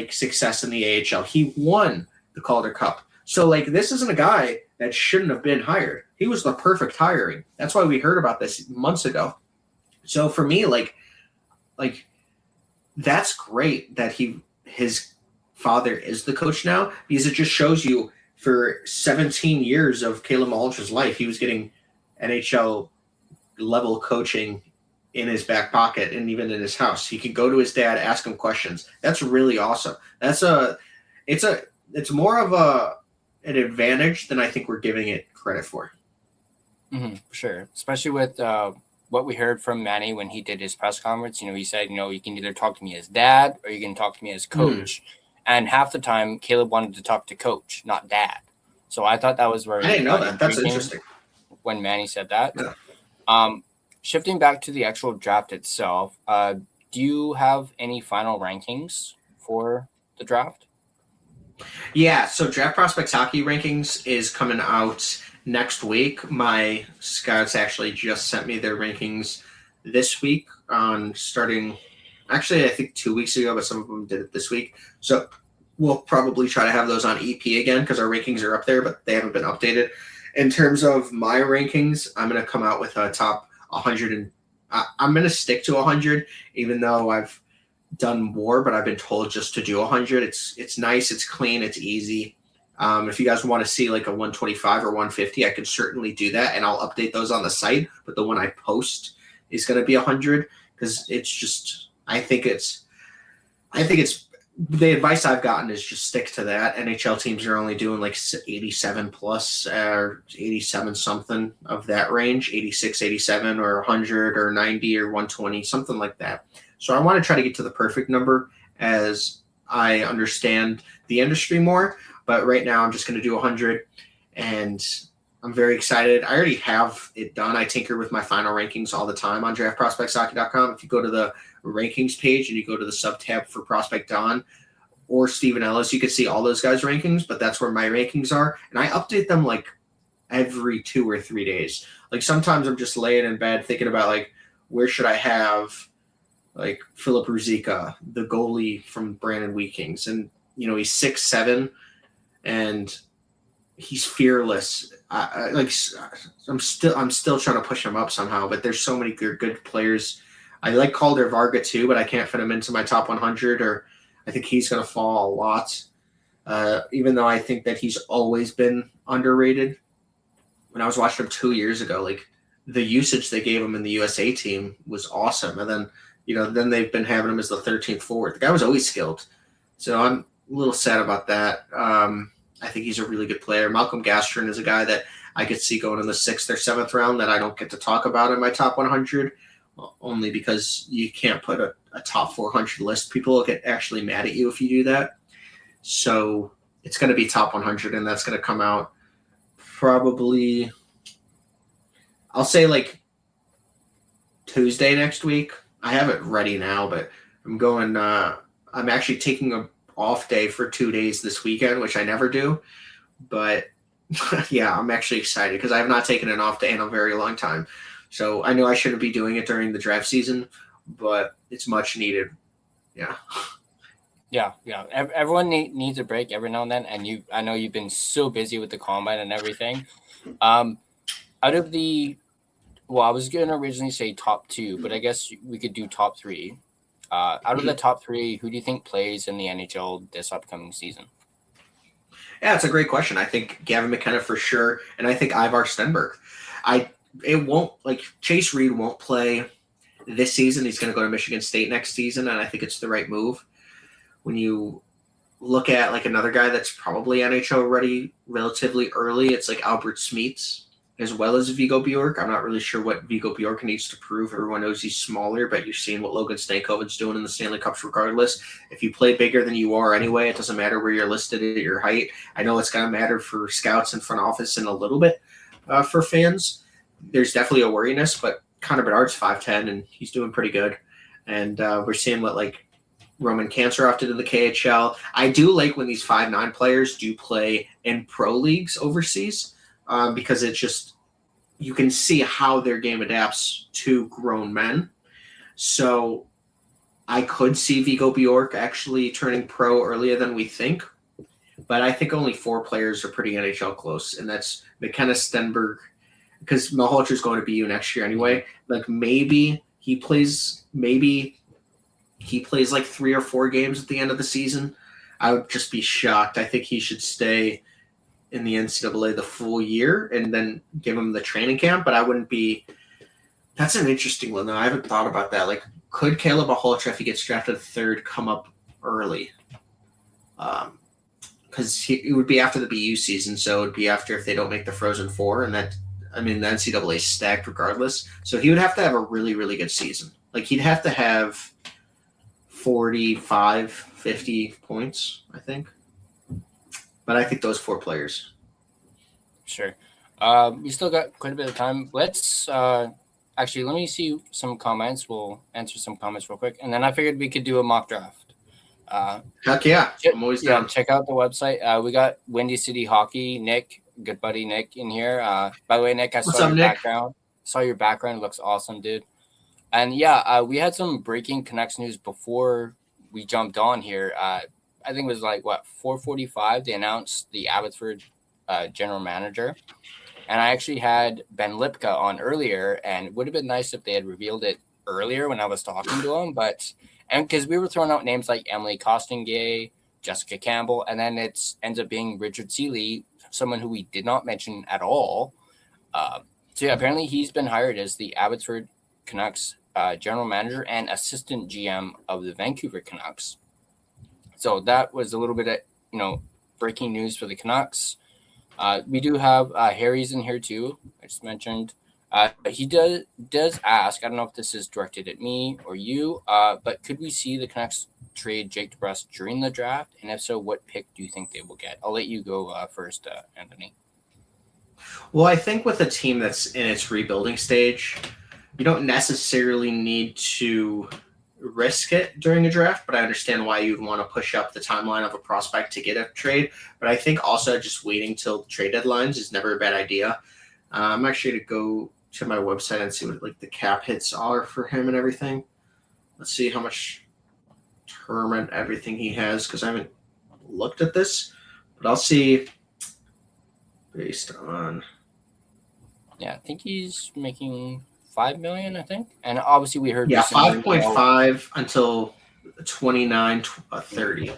success in the AHL. He won the Calder Cup. So this isn't a guy that shouldn't have been hired. He was the perfect hiring. That's why we heard about this months ago. So for me, that's great that his father is the coach now, because it just shows you for 17 years of Caleb Malhotra's life, he was getting NHL level coaching in his back pocket and even in his house. He could go to his dad, ask him questions. That's really awesome. It's more of an advantage than I think we're giving it credit for. Mm-hmm, for sure. Especially with what we heard from Manny when he did his press conference. He said, you can either talk to me as dad or you can talk to me as coach. And half the time, Caleb wanted to talk to coach, not dad. So I thought that was very. I didn't know that. That's interesting. When Manny said that. Yeah. Shifting back to the actual draft itself, do you have any final rankings for the draft? Yeah, so Draft Prospects Hockey Rankings is coming out next week. My scouts actually just sent me their rankings this week on starting, actually, I think 2 weeks ago, but some of them did it this week. So we'll probably try to have those on EP again because our rankings are up there, but they haven't been updated. In terms of my rankings, I'm going to come out with a top 100, and I'm going to stick to 100, even though I've done more, but I've been told just to do 100. It's nice, it's clean, it's easy. If you guys want to see a 125 or 150, I could certainly do that, and I'll update those on the site. But the one I post is going to be 100 because it's just I think it's the advice I've gotten is just stick to that. NHL teams are only doing like 87 plus or 87 something of that range, 86, 87 or 100 or 90 or 120, something like that. So I want to try to get to the perfect number as I understand the industry more. But right now I'm just going to do 100, and I'm very excited. I already have it done. I tinker with my final rankings all the time on draftprospectshockey.com. If you go to the rankings page and you go to the sub tab for Prospect Don or Steven Ellis, you can see all those guys' rankings, but that's where my rankings are. And I update them like every 2 or 3 days. Like sometimes I'm just laying in bed thinking about like, where should I have like Philip Ruzicka, the goalie from Brandon Weekings. And, you know, he's 6'7", and he's fearless. I'm still trying to push him up somehow, but there's so many good players. I like Calder Varga too, but I can't fit him into my top 100, or I think he's going to fall a lot. Even though I think that he's always been underrated. When I was watching him 2 years ago, like the usage they gave him in the USA team was awesome. And then, you know, then they've been having him as the 13th forward. The guy was always skilled. So I'm a little sad about that. I think he's a really good player. Malcolm Gastrin is a guy that I could see going in the 6th or 7th round that I don't get to talk about in my top 100, only because you can't put a top 400 list. People will get actually mad at you if you do that. So it's going to be top 100, and that's going to come out probably, I'll say like Tuesday next week. I have it ready now, but I'm actually taking a off day for 2 days this weekend, which I never do. But yeah, I'm actually excited because I have not taken an off day in a very long time. So I know I shouldn't be doing it during the draft season, but it's much needed. Yeah. Yeah. Everyone needs a break every now and then. And I know you've been so busy with the combine and everything. Out of the, well, I was going to originally say top 2, but I guess we could do top 3. Out of the top 3, who do you think plays in the NHL this upcoming season? Yeah, it's a great question. I think Gavin McKenna for sure, and I think Ivar Stenberg. Chase Reed won't play this season. He's going to go to Michigan State next season, and I think it's the right move. When you look at like another guy that's probably NHL ready relatively early, it's like Albert Smeets, as well as Viggo Bjork. I'm not really sure what Viggo Bjork needs to prove. Everyone knows he's smaller, but you've seen what Logan Stankoven's doing in the Stanley Cups regardless. If you play bigger than you are anyway, it doesn't matter where you're listed at your height. I know it's going to matter for scouts and front office and a little bit for fans. There's definitely a worriness, but Connor Bedard's 5'10", and he's doing pretty good. And we're seeing what like Roman Kanserov did in the KHL. I do like when these 5'9" players do play in pro leagues overseas. Because it's just, you can see how their game adapts to grown men. So I could see Viggo Bjork actually turning pro earlier than we think. But I think only 4 players are pretty NHL close, and that's McKenna, Stenberg, because Malhotra is going to BU next year anyway. Like maybe he plays like 3 or 4 games at the end of the season. I would just be shocked. I think he should stay in the NCAA the full year and then give him the training camp, but I wouldn't be. That's an interesting one though. I haven't thought about that. Like, could Caleb Malhotra, if he gets drafted 3rd, come up early? Because it would be after the BU season, so it would be after if they don't make the Frozen Four, and that, I mean, the NCAA is stacked regardless. So he would have to have a really, really good season. Like, he'd have to have 45, 50 points, I think. But I think those 4 players. Sure. We still got quite a bit of time. Let's actually, let me see some comments. We'll answer some comments real quick. And then I figured we could do a mock draft. Heck yeah. I'm always down. Check out the website. We got Windy City Hockey, Nick, good buddy Nick in here. By the way, Nick, I saw your background. Saw your background. It looks awesome, dude. And yeah, we had some breaking Canucks news before we jumped on here. I think it was like, 4:45, they announced the Abbotsford general manager. And I actually had Ben Lipka on earlier, and it would have been nice if they had revealed it earlier when I was talking to him. And because we were throwing out names like Emily Costingay, Jessica Campbell, and then it ends up being Richard Seeley, someone who we did not mention at all. So yeah, apparently he's been hired as the Abbotsford Canucks general manager and assistant GM of the Vancouver Canucks. So that was a little bit of, breaking news for the Canucks. We do have Harry's in here too. I just mentioned. He does ask, I don't know if this is directed at me or you, but could we see the Canucks trade Jake DeBrusk during the draft? And if so, what pick do you think they will get? I'll let you go first, Anthony. Well, I think with a team that's in its rebuilding stage, you don't necessarily need to risk it during a draft, but I understand why you'd want to push up the timeline of a prospect to get a trade. But I think also just waiting till trade deadlines is never a bad idea. I'm actually going to go to my website and see what like the cap hits are for him and everything. Let's see how much term and everything he has, because I haven't looked at this, but I'll see based on. Yeah, I think he's making $5 million, I think. And obviously we heard 5.5 until 29-30.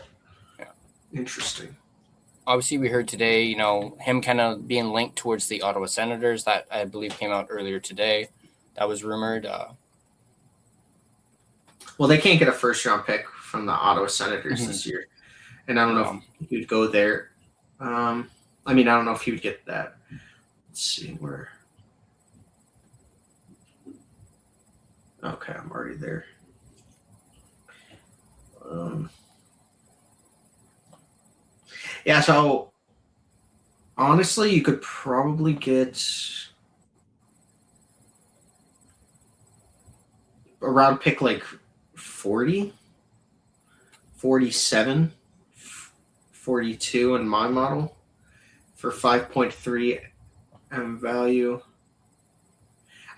Yeah. Interesting. Obviously we heard today, him kind of being linked towards the Ottawa Senators. That I believe came out earlier today. That was rumored. Well, they can't get a first-round pick from the Ottawa Senators this year. And I don't know if he would go there. I don't know if he would get that. Let's see where. Okay, I'm already there. So honestly, you could probably get around pick like 40, 47, 42 in my model for 5.3 M value.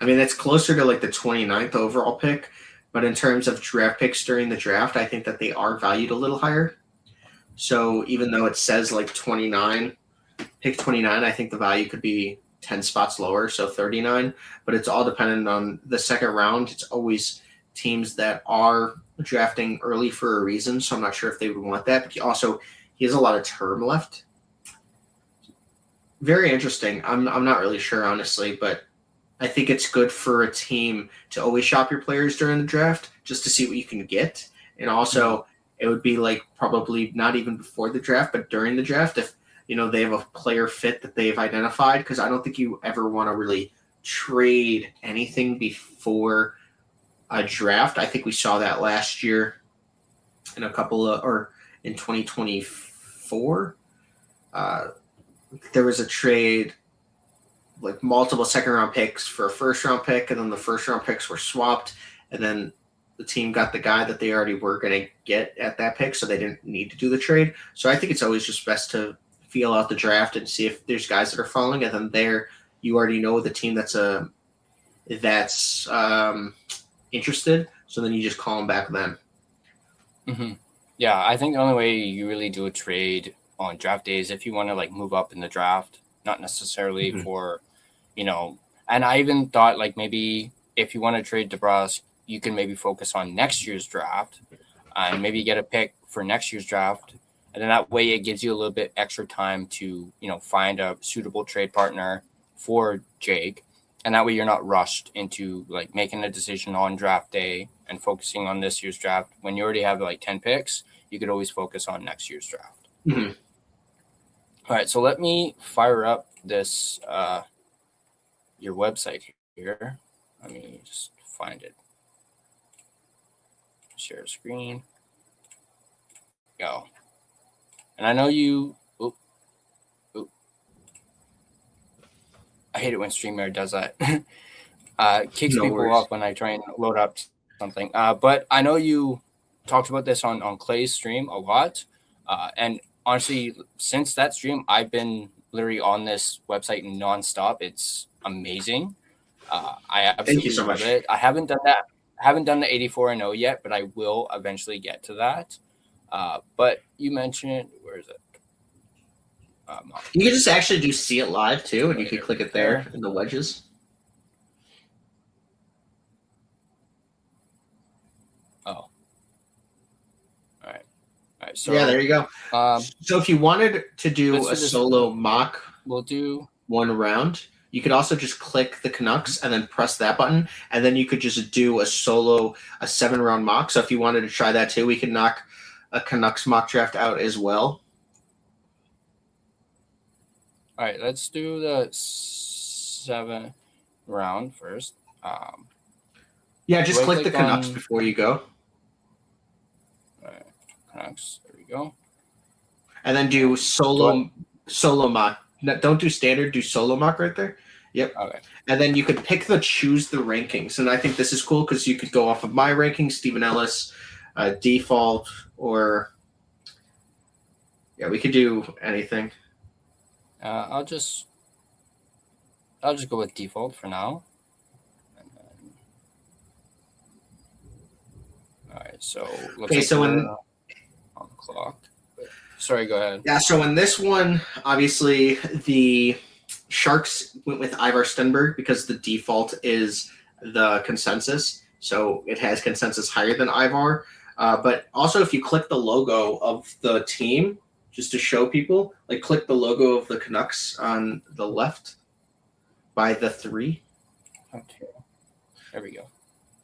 I mean, that's closer to like the 29th overall pick, but in terms of draft picks during the draft, I think that they are valued a little higher. So even though it says like 29, pick 29, I think the value could be 10 spots lower, so 39, but it's all dependent on the second round. It's always teams that are drafting early for a reason, so I'm not sure if they would want that. But he has a lot of term left. Very interesting. I'm not really sure, honestly, but I think it's good for a team to always shop your players during the draft just to see what you can get. And also, it would be like probably not even before the draft, but during the draft if, they have a player fit that they've identified, because I don't think you ever want to really trade anything before a draft. I think we saw that last year in in 2024. There was a trade, like multiple second-round picks for a first-round pick, and then the first-round picks were swapped, and then the team got the guy that they already were going to get at that pick, so they didn't need to do the trade. So I think it's always just best to feel out the draft and see if there's guys that are falling, and then there you already know the team that's interested, so then you just call them back then. Mm-hmm. Yeah, I think the only way you really do a trade on draft day is if you want to like move up in the draft, not necessarily for, and I even thought like maybe if you want to trade DeBrusk, you can maybe focus on next year's draft and maybe get a pick for next year's draft. And then that way it gives you a little bit extra time to, find a suitable trade partner for Jake. And that way you're not rushed into like making a decision on draft day and focusing on this year's draft. When you already have like 10 picks, you could always focus on next year's draft. Mm-hmm. All right, so let me fire up this your website here. Let me just find it. Share screen. Go. And I know you. I hate it when StreamYard does that. Kicks people off when I try and load up something. But I know you talked about this on Clay's stream a lot. And honestly, since that stream, I've been literally on this website nonstop. It's amazing. I absolutely love it. I haven't done that. I haven't done the 84-0 yet, but I will eventually get to that. But you mentioned, where is it? You can just actually see it live too, and you can click it there in the wedges. Oh. All right. So yeah, there you go. So if you wanted to do a solo mock, we'll do one round. You could also just click the Canucks and then press that button, and then you could just do a 7-round mock. So if you wanted to try that too, we could knock a Canucks mock draft out as well. All right, let's do the 7th round first. Yeah, just Do I click the click Canucks on- before you go. All right, Canucks. There we go. And then do solo mock. No, don't do standard, do solo mock right there. Yep. Okay. And then you could pick choose the rankings. And I think this is cool because you could go off of my rankings, Stephen Ellis, default, or we could do anything. I'll just go with default for now. And then, all right, so Okay, so we're in- on the clock. Sorry, go ahead. Yeah, so in this one, obviously the Sharks went with Ivar Stenberg because the default is the consensus. So it has consensus higher than Ivar. But also if you click the logo of the team, just to show people, like click the logo of the Canucks on the left by the 3. Okay. There we go.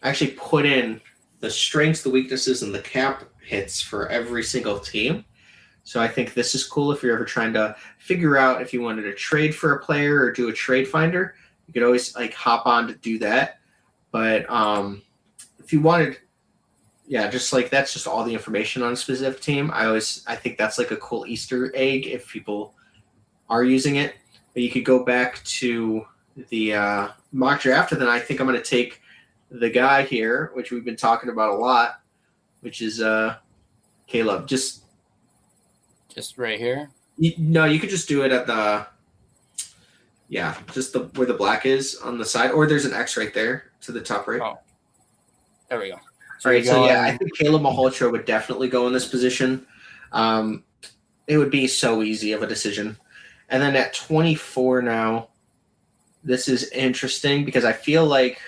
I actually put in the strengths, the weaknesses, and the cap hits for every single team. So I think this is cool if you're ever trying to figure out if you wanted to trade for a player or do a trade finder. You could always hop on to do that. But if you wanted, just that's just all the information on a specific team. I think that's a cool Easter egg if people are using it. But you could go back to the mock draft, and then I think I'm going to take the guy here, which we've been talking about a lot, which is Caleb. Just right here. You could just do it at the just where the black is on the side, or there's an X right there to the top right. Oh, there we go. All right, so I think Caleb Malhotra would definitely go in this position. It would be so easy of a decision. And then at 24 now, this is interesting because I feel like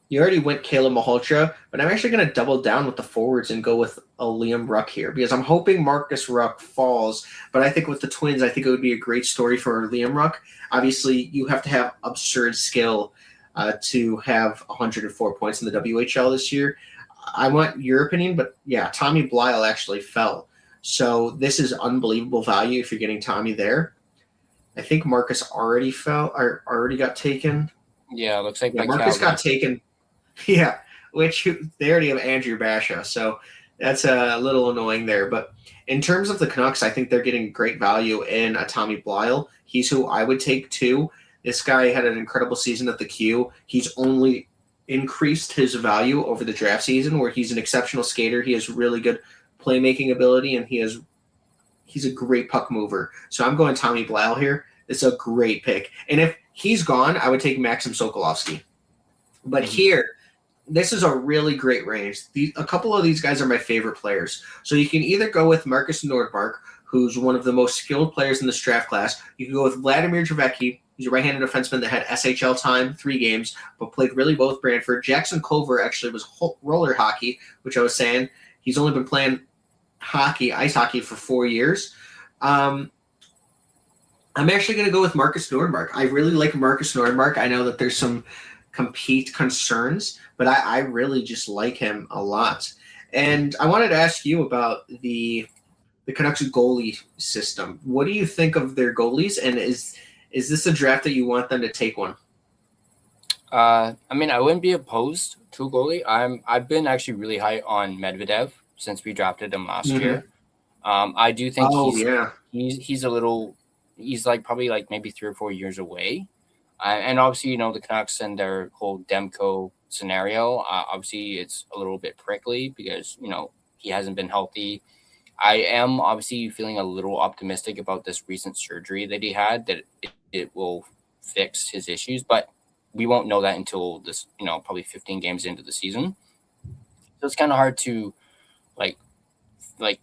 you already went Caleb Malhotra, but I'm actually going to double down with the forwards and go with a Liam Ruck here because I'm hoping Marcus Ruck falls. But I think with the Twins, I think it would be a great story for Liam Ruck. Obviously, you have to have absurd skill to have 104 points in the WHL this year. I want your opinion, but Tommy Blyle actually fell. So this is unbelievable value if you're getting Tommy there. I think Marcus already fell or already got taken. Yeah, it looks like Marcus got taken. Yeah, which they already have Andrew Basha, so that's a little annoying there. But in terms of the Canucks, I think they're getting great value in a Tommy Blyle. He's who I would take too. This guy had an incredible season at the Q. He's only increased his value over the draft season where he's an exceptional skater. He has really good playmaking ability, and he's a great puck mover. So I'm going Tommy Blyle here. It's a great pick. And if he's gone, I would take Maxim Sokolovsky. But here, this is a really great range. A couple of these guys are my favorite players. So you can either go with Marcus Nordmark, who's one of the most skilled players in this draft class. You can go with Vladimir Javecki. He's a right-handed defenseman that had SHL time, 3 games, but played really well with Brantford. Jackson Culver actually was roller hockey, which I was saying. He's only been playing ice hockey for 4 years. I'm actually going to go with Marcus Nordmark. I really like Marcus Nordmark. I know that there's some compete concerns, but I really just like him a lot. And I wanted to ask you about the Canucks goalie system. What do you think of their goalies, and is this a draft that you want them to take one? I wouldn't be opposed to a goalie. I've been actually really high on Medvedev since we drafted him last year. I do think he's a little. He's probably maybe 3 or 4 years away. And obviously, the Canucks and their whole Demko scenario, obviously it's a little bit prickly because, he hasn't been healthy. I am obviously feeling a little optimistic about this recent surgery that he had, that it will fix his issues, but we won't know that until this, probably 15 games into the season. So it's kind of hard to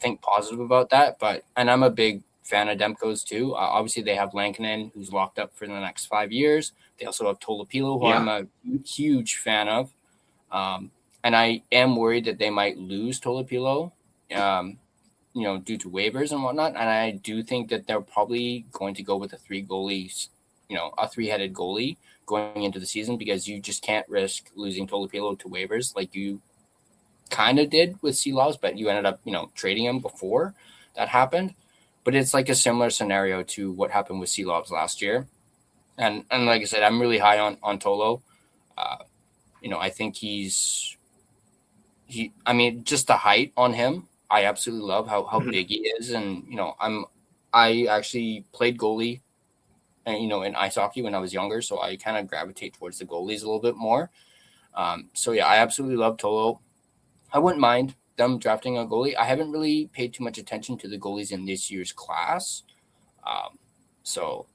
think positive about that. And I'm a big fan of Demko's too. Obviously, they have Lankinen, who's locked up for the next 5 years. They also have Tolopilo, who I'm a huge fan of. And I am worried that they might lose Tolopilo, due to waivers and whatnot. And I do think that they're probably going to go with a 3-headed goalie going into the season because you just can't risk losing Tolopilo to waivers like you kind of did with Seelovs, but you ended up, trading him before that happened. But it's like a similar scenario to what happened with Seelovs last year. And like I said, I'm really high on Tolo. I think just the height on him, I absolutely love how big he is. And, I actually played goalie, in ice hockey when I was younger. So I kind of gravitate towards the goalies a little bit more. I absolutely love Tolo. I wouldn't mind them drafting a goalie. I haven't really paid too much attention to the goalies in this year's class. So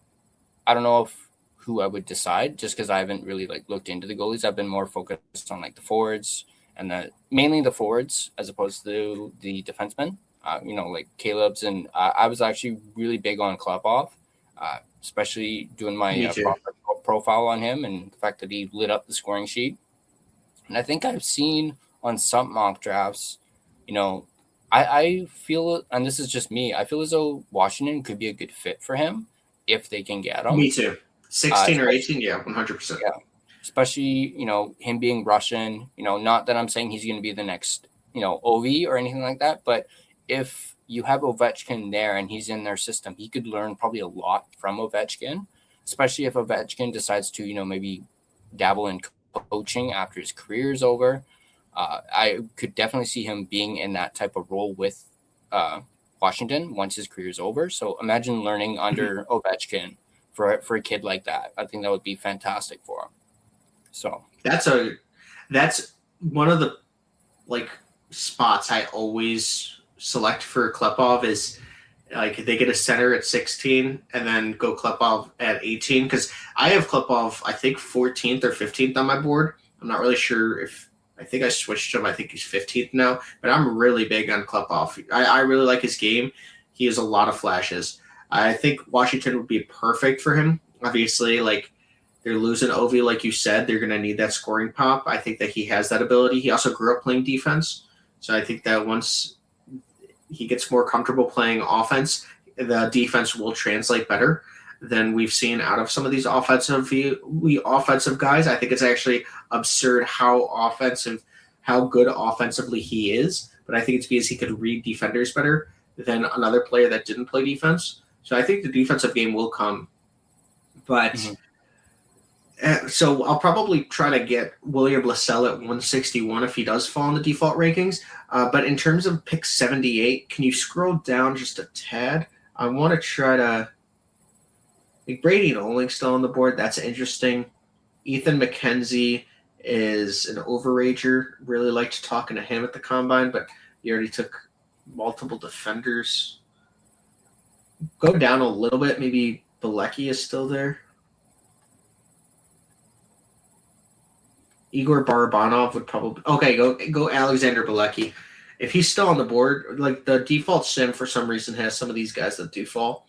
I don't know who I would decide, just because I haven't really looked into the goalies. I've been more focused on the forwards and mainly the forwards as opposed to the defensemen. Like Caleb's, and I was actually really big on Klepov, especially doing my profile on him and the fact that he lit up the scoring sheet. And I think I've seen on some mock drafts, I feel, and this is just me, I feel as though Washington could be a good fit for him if they can get him. Me too. 16 or 18, yeah, 100%. Yeah, especially, him being Russian, not that I'm saying he's going to be the next, Ovi or anything like that, but if you have Ovechkin there and he's in their system, he could learn probably a lot from Ovechkin, especially if Ovechkin decides to, maybe dabble in coaching after his career is over. I could definitely see him being in that type of role with Washington once his career is over. So imagine learning under Ovechkin for a kid like that. I think that would be fantastic for him. So that's one of the spots I always select for Klepov is they get a center at 16 and then go Klepov at 18, because I have Klepov I think 14th or 15th on my board. I'm not really sure I think I switched him. I think he's 15th now, but I'm really big on Klepov. I really like his game. He has a lot of flashes. I think Washington would be perfect for him. Obviously, they're losing Ovi, like you said. They're going to need that scoring pop. I think that he has that ability. He also grew up playing defense. So I think that once he gets more comfortable playing offense, the defense will translate better than we've seen out of some of these offensive guys. I think it's actually absurd how good offensively he is. But I think it's because he could read defenders better than another player that didn't play defense. So I think the defensive game will come. But so I'll probably try to get William Lassell at 161 if he does fall in the default rankings. But in terms of pick 78, can you scroll down just a tad? I want to try to – Brady Nolan's still on the board. That's interesting. Ethan McKenzie is an overager. Really liked talking to him at the Combine, but he already took multiple defenders. Go down a little bit. Maybe Bilecki is still there. Igor Barabanov would probably – okay, go Alexander Bilecki. If he's still on the board, the default sim for some reason has some of these guys that do fall.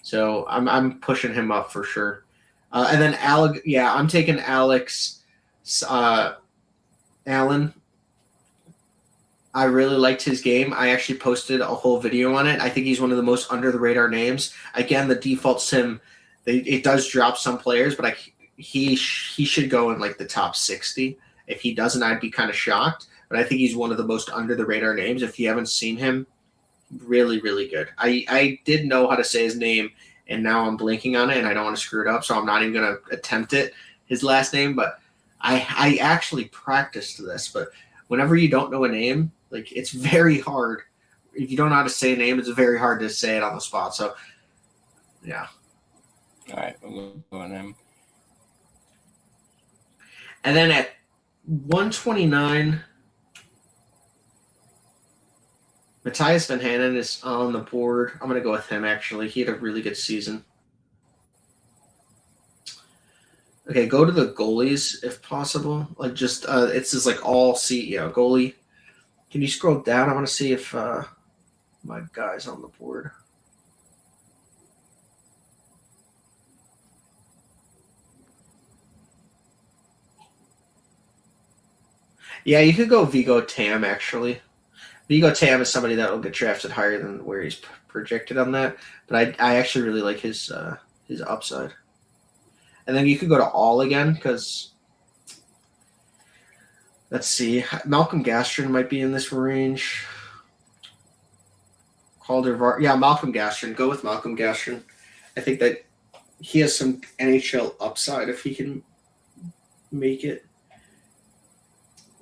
So I'm pushing him up for sure. And then I'm taking Alex Allen. I really liked his game. I actually posted a whole video on it. I think he's one of the most under-the-radar names. Again, the default sim, it does drop some players, but he should go in the top 60. If he doesn't, I'd be kind of shocked. But I think he's one of the most under-the-radar names. If you haven't seen him, really, really good. I did know how to say his name, and now I'm blanking on it, and I don't want to screw it up, so I'm not even going to attempt it, his last name. But I actually practiced this. But whenever you don't know a name, it's very hard. If you don't know how to say a name, it's very hard to say it on the spot. So, yeah. All right, we'll go on him. And then at 129, Matthias Van Hanen is on the board. I'm going to go with him, actually. He had a really good season. Okay, go to the goalies if possible. It's just all goalie. Can you scroll down? I want to see if my guy's on the board. Yeah, you could go Vigo Tam, actually. Vigo Tam is somebody that will get drafted higher than where he's projected on that. But I actually really like his upside. And then you could go to all again, because Let's see. Malcolm Gastron might be in this range. Calder, yeah, Malcolm Gastron. Go with Malcolm Gastron. I think that he has some NHL upside if he can make it.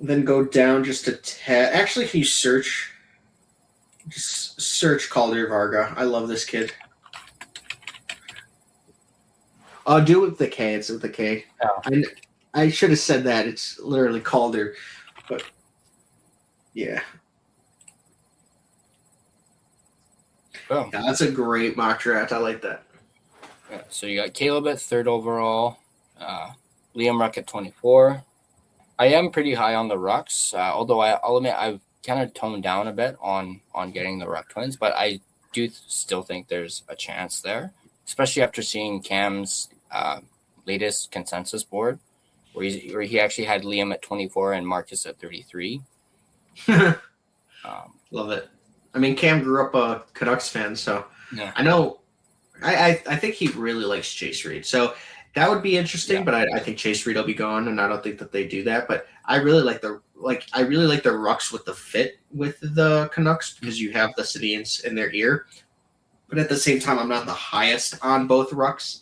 Then go down just a tad. Actually, can you search? Just search Calder Varga. I love this kid. Do it with the K. It's with the K. Oh. I should have said that. It's literally Calder. But, yeah. Oh. Yeah, that's a great mock draft. I like that. Yeah, so you got Caleb at 3rd overall, Liam Ruck at 24. I am pretty high on the Rucks, although I'll admit I've kind of toned down a bit on getting the Ruck twins, but I do still think there's a chance there, especially after seeing Cam's latest consensus board, where he actually had Liam at 24 and Marcus at 33. Love it. I mean, Cam grew up a Canucks fan, so yeah. I know. I think he really likes Chase Reed, so that would be interesting. Yeah. But I think Chase Reed will be gone, and I don't think that they do that. But I really like the Rucks with the fit with the Canucks because you have the Sedins in their ear. But at the same time, I'm not the highest on both Rucks,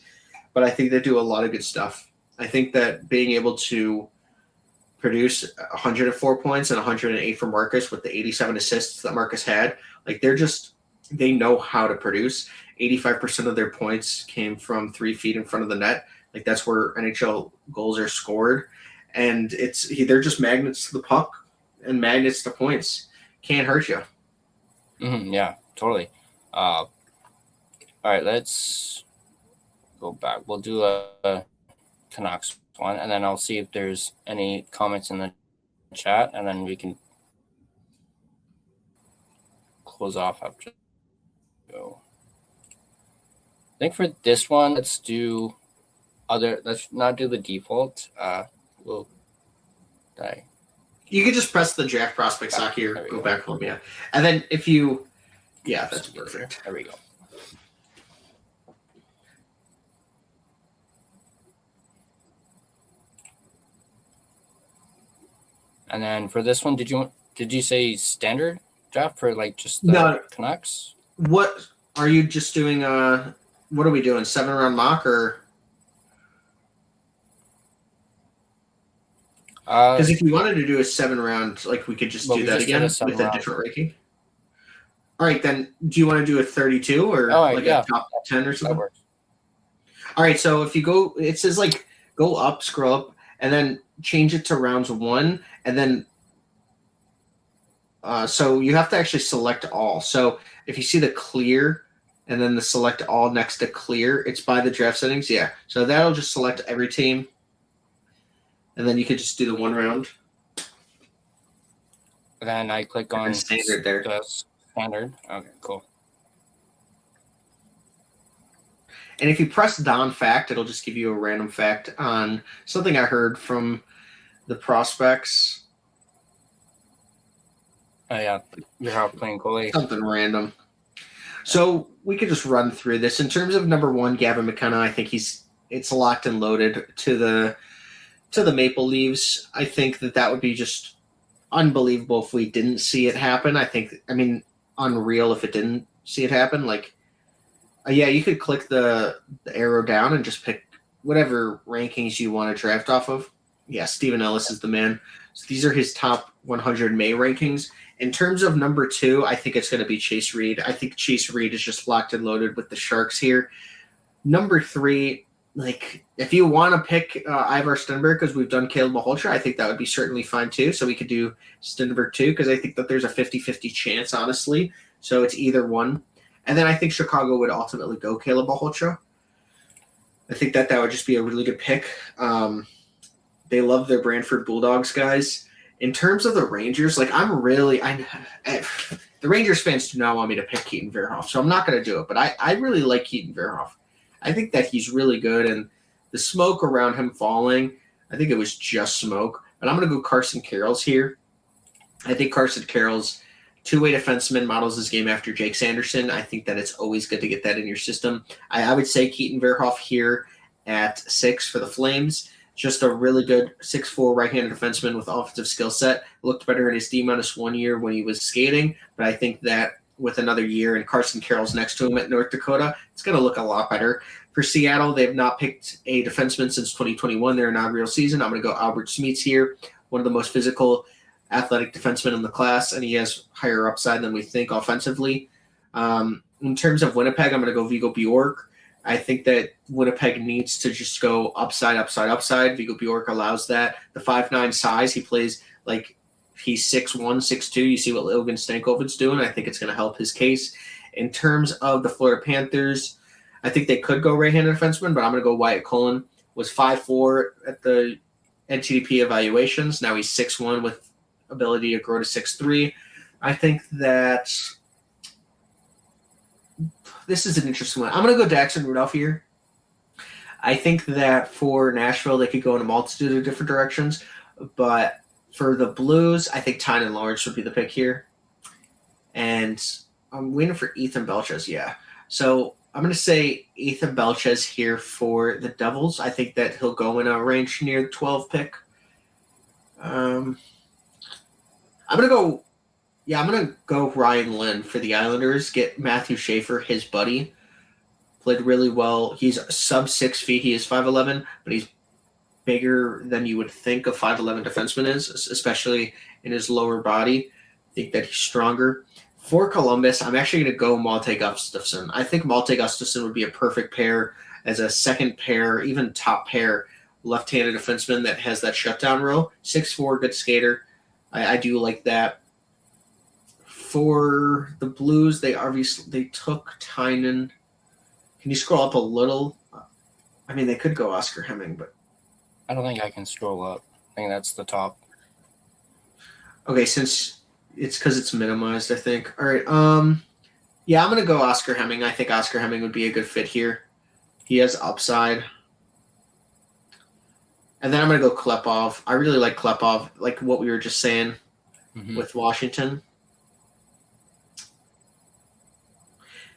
but I think they do a lot of good stuff. I think that being able to produce 104 points and 108 for Marcus with the 87 assists that Marcus had, like they know how to produce. 85% of their points came from 3 feet in front of the net. Like that's where NHL goals are scored. And they're just magnets to the puck and magnets to points. Can't hurt you. Mm-hmm, yeah, totally. All right, let's go back. We'll do a Canucks one, and then I'll see if there's any comments in the chat, and then we can close off after. Go. I think for this one, let's not do the default. We'll die. You can just press the draft prospects lock here, go back home, yeah. And then that's perfect. There we go. And then for this one, did you say standard draft for like just the Canucks? What are you just doing? What are we doing? 7-round mock or? Because if you wanted to do a 7-round, like we could just do that again with a different ranking. All right, then do you want to do a 32 or a top 10 or something? All right, so if you go, it says like go up, scroll up, and then change it to rounds 1, and then so you have to actually select all. So if you see the clear and then the select all next to clear, it's by the draft settings. Yeah, so that'll just select every team. And then you could just do the 1 round. And then I click on standard there. Standard. Okay, cool. And if you press Don Fact, it'll just give you a random fact on something I heard from the prospects. Oh, yeah. You're out playing goalie. Something random. So we could just run through this. In terms of number 1, Gavin McKenna, I think it's locked and loaded to the Maple Leafs. I think that would be just unbelievable if we didn't see it happen. Unreal if it didn't see it happen. Like, you could click the arrow down and just pick whatever rankings you want to draft off of. Yeah, Stephen Ellis is the man. So these are his top 100 May rankings. In terms of number 2, I think it's going to be Chase Reed. I think Chase Reed is just locked and loaded with the Sharks here. Number 3, like, if you want to pick Ivar Stenberg, because we've done Caleb Malhotra, I think that would be certainly fine too. So we could do Stenberg too, because I think that there's a 50-50 chance, honestly. So it's either one. And then I think Chicago would ultimately go Caleb Malhotra. I think that would just be a really good pick. They love their Brantford Bulldogs guys. In terms of the Rangers, like the Rangers fans do not want me to pick Keaton Verhoff, so I'm not going to do it. But I really like Keaton Verhoff. I think that he's really good, and the smoke around him falling, I think it was just smoke. But I'm going to go Carson Carroll's here. I think Carson Carroll's two-way defenseman, models his game after Jake Sanderson. I think that it's always good to get that in your system. I would say Keaton Verhoff here at 6 for the Flames. Just a really good 6'4" right-handed defenseman with offensive skill set. Looked better in his D-1 year when he was skating, but I think that with another year and Carson Carroll's next to him at North Dakota, it's going to look a lot better. For Seattle, they have not picked a defenseman since 2021, their inaugural season. I'm going to go Albert Smeets here, one of the most physical, athletic defensemen in the class, and he has higher upside than we think offensively. In terms of Winnipeg, I'm going to go Vigo Bjork. I think that Winnipeg needs to just go upside. Vigo Bjork allows that. The 5'9" size, he plays like he's 6'1", 6'2". You see what Logan Stankovic's doing. I think it's going to help his case. In terms of the Florida Panthers, I think they could go right-handed defenseman, but I'm going to go Wyatt Cullen. Was 5'4" at the NTDP evaluations. Now he's 6'1" with ability to grow to 6'3". I think that this is an interesting one. I'm going to go Daxon Rudolph here. I think that for Nashville, they could go in a multitude of different directions, but for the Blues, I think Tynan Lawrence would be the pick here. And I'm waiting for Ethan Belches, yeah. So I'm going to say Ethan Belches here for the Devils. I think that he'll go in a range near the 12 pick. I'm going to go Ryan Lynn for the Islanders. Get Matthew Schaefer, his buddy. Played really well. He's sub 6 feet. He is 5'11", but he's bigger than you would think a 5'11" defenseman is, especially in his lower body. I think that he's stronger. For Columbus, I'm actually going to go Malte Gustafsson. I think Malte Gustafsson would be a perfect pair as a second pair, even top pair, left-handed defenseman that has that shutdown role. 6'4", good skater. I do like that. For the Blues, they took Tynan. Can you scroll up a little? I mean, they could go Oscar Hemming, but I don't think I can scroll up. I think that's the top. Okay, since it's because it's minimized, I think. All right. Yeah, I'm gonna go Oscar Hemming. I think Oscar Hemming would be a good fit here. He has upside. And then I'm gonna go Klepov. I really like Klepov, like what we were just saying with Washington.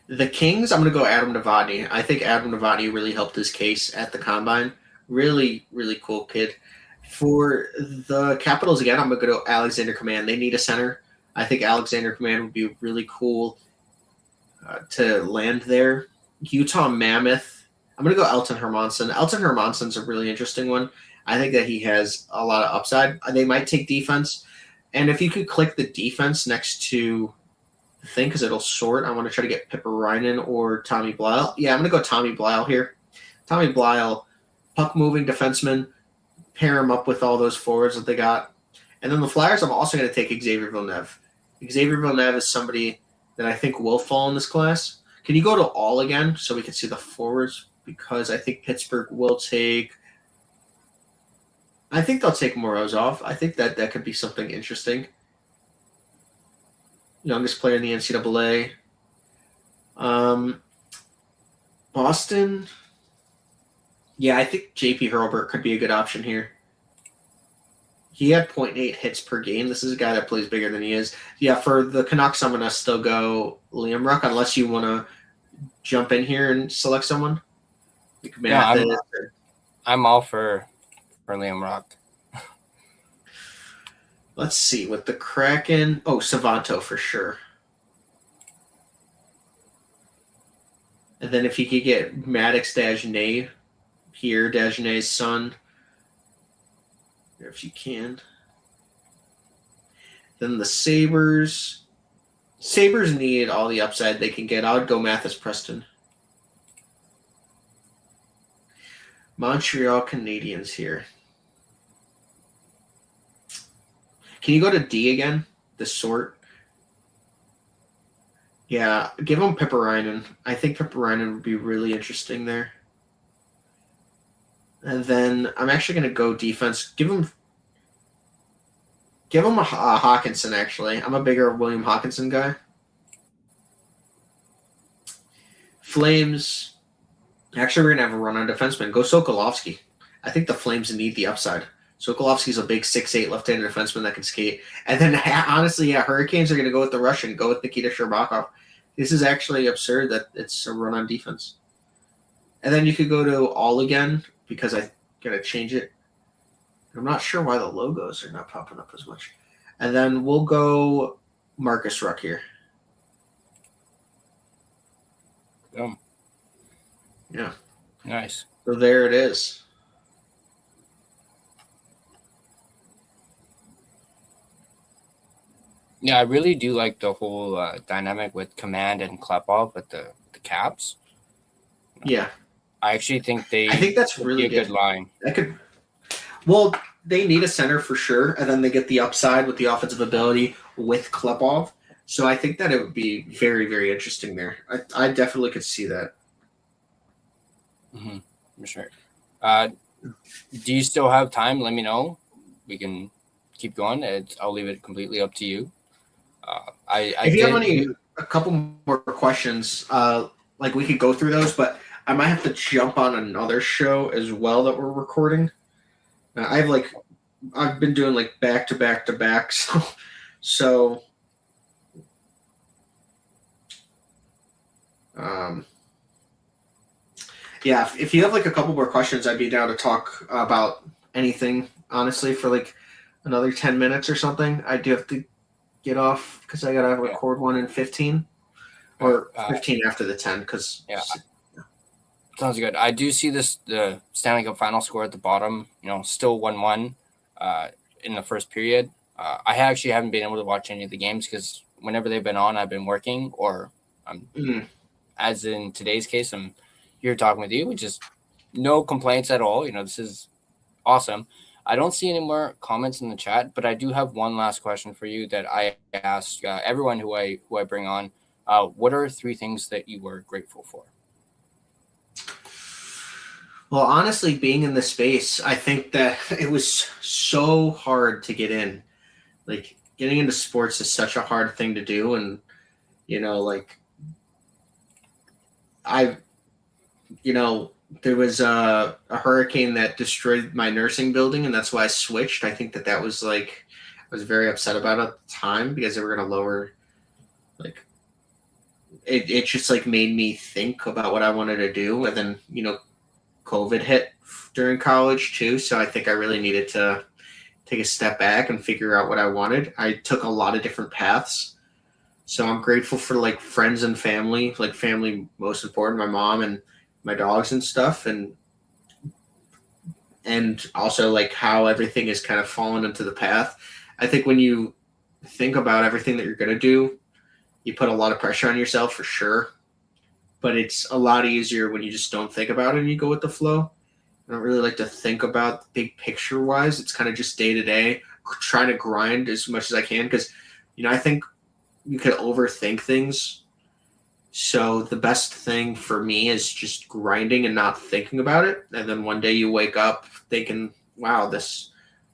The Kings, I'm going to go Adam Novotny. I think Adam Novotny really helped his case at the Combine. Really, really cool kid. For the Capitals, again, I'm going to go Alexander Command. They need a center. I think Alexander Command would be really cool to land there. Utah Mammoth, I'm going to go Elton Hermanson. Elton Hermanson's a really interesting one. I think that he has a lot of upside. They might take defense. And if you could click the defense next to thing because it'll sort. I want to try to get Pippa Reinen or Tommy Blyle. Yeah, I'm going to go Tommy Blyle here. Tommy Blyle, puck-moving defenseman, pair him up with all those forwards that they got. And then the Flyers, I'm also going to take Xavier Villeneuve. Xavier Villeneuve is somebody that I think will fall in this class. Can you go to all again so we can see the forwards? Because I think Pittsburgh will take – I think they'll take Morozov. I think that could be something interesting. Youngest player in the NCAA. Boston. Yeah, I think JP Hurlburt could be a good option here. He had 0.8 hits per game. This is a guy that plays bigger than he is. Yeah, for the Canucks, I'm going to still go Liam Ruck unless you want to jump in here and select someone. I'm all for Liam Ruck. Let's see, with the Kraken. Oh, Savanto for sure. And then if you could get Maddox Dagenet here, Dagenet's son, if you can. Then the Sabres. Sabres need all the upside they can get. I would go Mathis Preston. Montreal Canadiens here. Can you go to D again? The sort? Yeah, give him Pippa Reinen. I think Pippa Reinen would be really interesting there. And then I'm actually going to go defense. Give him a Hawkinson, actually. I'm a bigger William Hawkinson guy. Flames. Actually, we're going to have a run on defenseman. Go Sokolovsky. I think the Flames need the upside. Sokolovsky's a big 6'8" left-handed defenseman that can skate. And then, honestly, yeah, Hurricanes are going to go with the Russian, go with Nikita Sherbakov. This is actually absurd that it's a run on defense. And then you could go to all again because I got to change it. I'm not sure why the logos are not popping up as much. And then we'll go Marcus Ruck here. Yeah. Nice. So there it is. Yeah, I really do like the whole dynamic with Command and Klepov with the Caps. Yeah. I actually think I think that's would really be a good line. Well, they need a center for sure, and then they get the upside with the offensive ability with Klepov. So I think that it would be very, very interesting there. I definitely could see that. Mm-hmm. For sure. Do you still have time? Let me know. We can keep going. I'll leave it completely up to you. If you have a couple more questions, like we could go through those, but I might have to jump on another show as well that we're recording. I've been doing like back to back to back, so yeah. If you have like a couple more questions, I'd be down to talk about anything. Honestly, for like another 10 minutes or something. I do have to get off because I gotta record one in 15 or 15 after the 10. Because sounds good. I do see the Stanley Cup final score at the bottom. Still 1-1 in the first period. I actually haven't been able to watch any of the games because whenever they've been on, I've been working or as in today's case, I'm here talking with you, which is no complaints at all. This is awesome. I don't see any more comments in the chat, but I do have one last question for you that I ask everyone who I bring on. What are 3 things that you were grateful for? Well, honestly, being in the space, I think that it was so hard to get in. Like, getting into sports is such a hard thing to do. And, there was a hurricane that destroyed my nursing building, and that's why I switched. I think that was I was very upset about it at the time because they were going to lower, it just made me think about what I wanted to do. And then, COVID hit during college too. So I think I really needed to take a step back and figure out what I wanted. I took a lot of different paths. So I'm grateful for friends and family, family most important, my mom and my dogs and stuff. And also how everything is kind of fallen into the path. I think when you think about everything that you're going to do, you put a lot of pressure on yourself for sure. But it's a lot easier when you just don't think about it and you go with the flow. I don't really like to think about the big picture wise. It's kind of just day to day, trying to grind as much as I can because, I think you could overthink things. So the best thing for me is just grinding and not thinking about it. And then one day you wake up thinking, wow, this,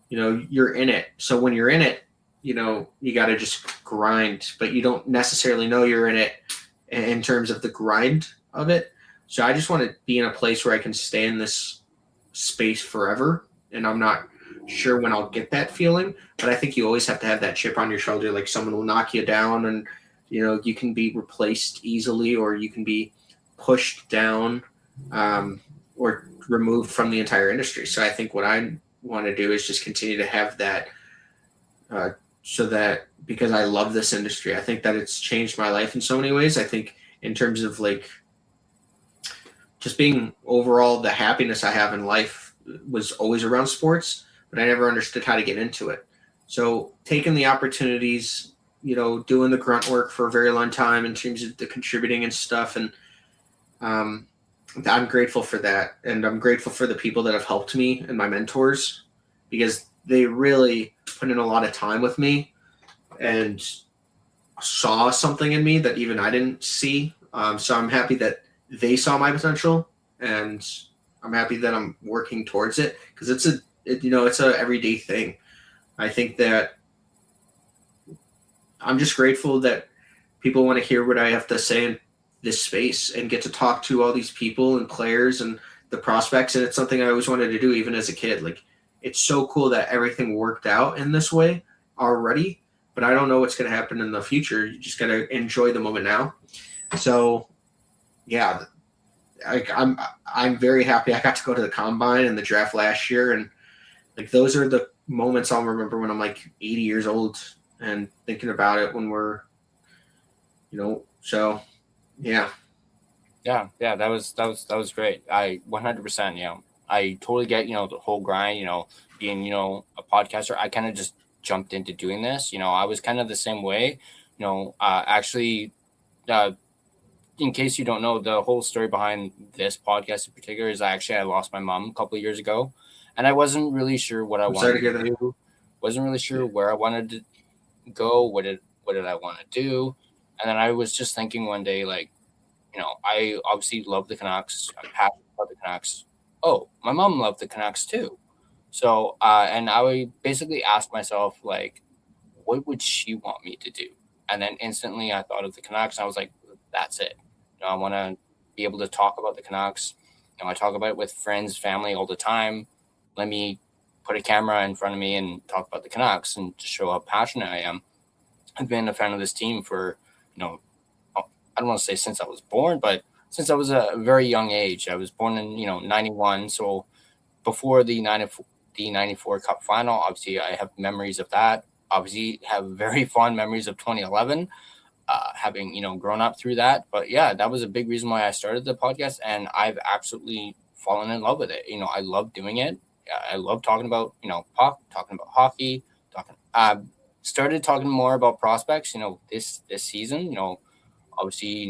you're in it. So when you're in it, you got to just grind, but you don't necessarily know you're in it in terms of the grind of it. So I just want to be in a place where I can stay in this space forever. And I'm not sure when I'll get that feeling, but I think you always have to have that chip on your shoulder. Like someone will knock you down and, you can be replaced easily, or you can be pushed down or removed from the entire industry. So I think what I want to do is just continue to have that so that because I love this industry, I think that it's changed my life in so many ways. I think in terms of just being overall, the happiness I have in life was always around sports, but I never understood how to get into it. So taking the opportunities, doing the grunt work for a very long time in terms of the contributing and stuff. And I'm grateful for that. And I'm grateful for the people that have helped me and my mentors because they really put in a lot of time with me and saw something in me that even I didn't see. So I'm happy that they saw my potential, and I'm happy that I'm working towards it because it's a everyday thing. I think that I'm just grateful that people want to hear what I have to say in this space and get to talk to all these people and players and the prospects. And it's something I always wanted to do, even as a kid. It's so cool that everything worked out in this way already, but I don't know what's going to happen in the future. You just got to enjoy the moment now. So yeah, I'm very happy I got to go to the combine and the draft last year. And like those are the moments I'll remember when I'm like 80 years old and thinking about it when we're, so yeah. Yeah, that was great. I 100%, I totally get, the whole grind, being, a podcaster. I kind of just jumped into doing this. I was kind of the same way, actually, in case you don't know, the whole story behind this podcast in particular is I lost my mom a couple of years ago, and I wasn't really sure what I I'm sorry wanted to hear to that. do. Wasn't really sure where I wanted to go. What did I want to do? And then I was just thinking one day, like, I obviously love the Canucks. I'm passionate about the Canucks. Oh, my mom loved the Canucks too. So, and I would basically ask myself, like, what would she want me to do? And then instantly I thought of the Canucks, and I was like, that's it. I want to be able to talk about the Canucks. I talk about it with friends, family all the time. Let me put a camera in front of me and talk about the Canucks and to show how passionate I am. I've been a fan of this team for, I don't want to say since I was born, but since I was a very young age. I was born in, 91. So before the 94 Cup final, obviously I have memories of that. Obviously have very fond memories of 2011, having, grown up through that. But yeah, that was a big reason why I started the podcast, and I've absolutely fallen in love with it. I love doing it. I love talking about, talking about hockey, started talking more about prospects, this season, obviously,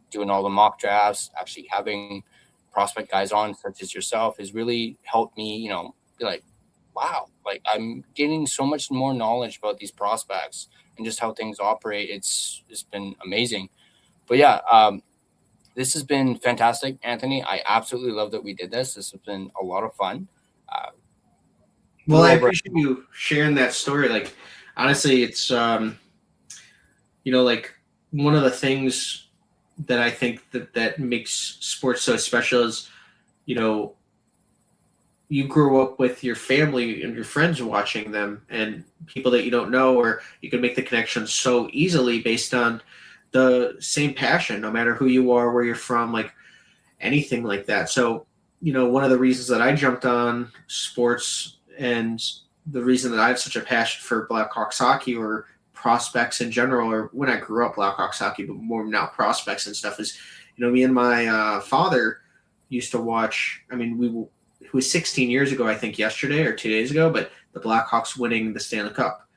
doing all the mock drafts, actually having prospect guys on such as yourself has really helped me, be like, wow, like I'm getting so much more knowledge about these prospects and just how things operate. It's been amazing. But yeah, this has been fantastic, Anthony. I absolutely love that we did this. This has been a lot of fun. Well, I appreciate you sharing that story. Like, honestly, it's, like one of the things that I think that makes sports so special is, you grow up with your family and your friends watching them and people that you don't know, or you can make the connection so easily based on the same passion, no matter who you are, where you're from, like anything like that. So, one of the reasons that I jumped on sports and the reason that I have such a passion for Blackhawks hockey or prospects in general, or when I grew up Blackhawks hockey, but more now prospects and stuff is, me and my father used to watch. I mean, it was 16 years ago, I think yesterday or 2 days ago, but the Blackhawks winning the Stanley Cup.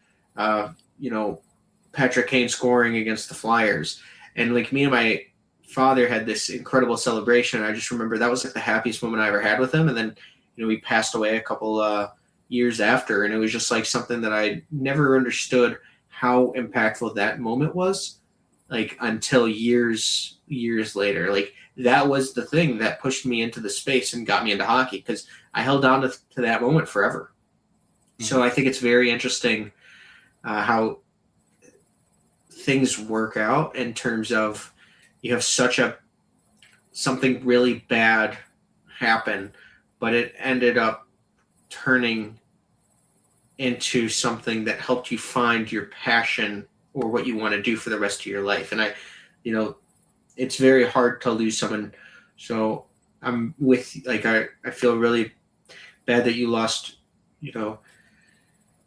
Patrick Kane scoring against the Flyers. And like me and my father had this incredible celebration. I just remember that was like the happiest moment I ever had with him. And then, he passed away a couple years after. And it was just like something that I never understood how impactful that moment was, like until years later. Like that was the thing that pushed me into the space and got me into hockey, because I held on to that moment forever. Mm-hmm. So I think it's very interesting how things work out in terms of you have something really bad happen, but it ended up turning into something that helped you find your passion or what you want to do for the rest of your life. And it's very hard to lose someone. So I'm with, like, I feel really bad that you lost,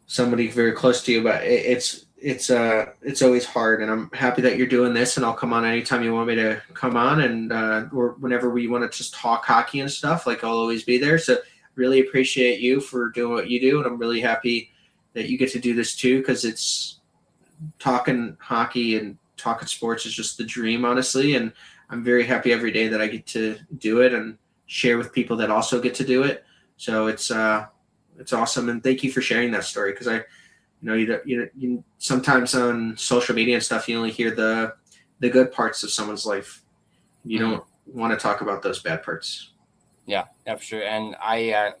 somebody very close to you, but it's always hard. And I'm happy that you're doing this, and I'll come on anytime you want me to come on, and or whenever we want to just talk hockey and stuff, like I'll always be there. So really appreciate you for doing what you do. And I'm really happy that you get to do this too, because it's talking hockey and talking sports is just the dream, honestly. And I'm very happy every day that I get to do it and share with people that also get to do it. So it's awesome. And thank you for sharing that story. Cause you sometimes on social media and stuff, you only hear the good parts of someone's life. You don't want to talk about those bad parts. Yeah, for sure. And I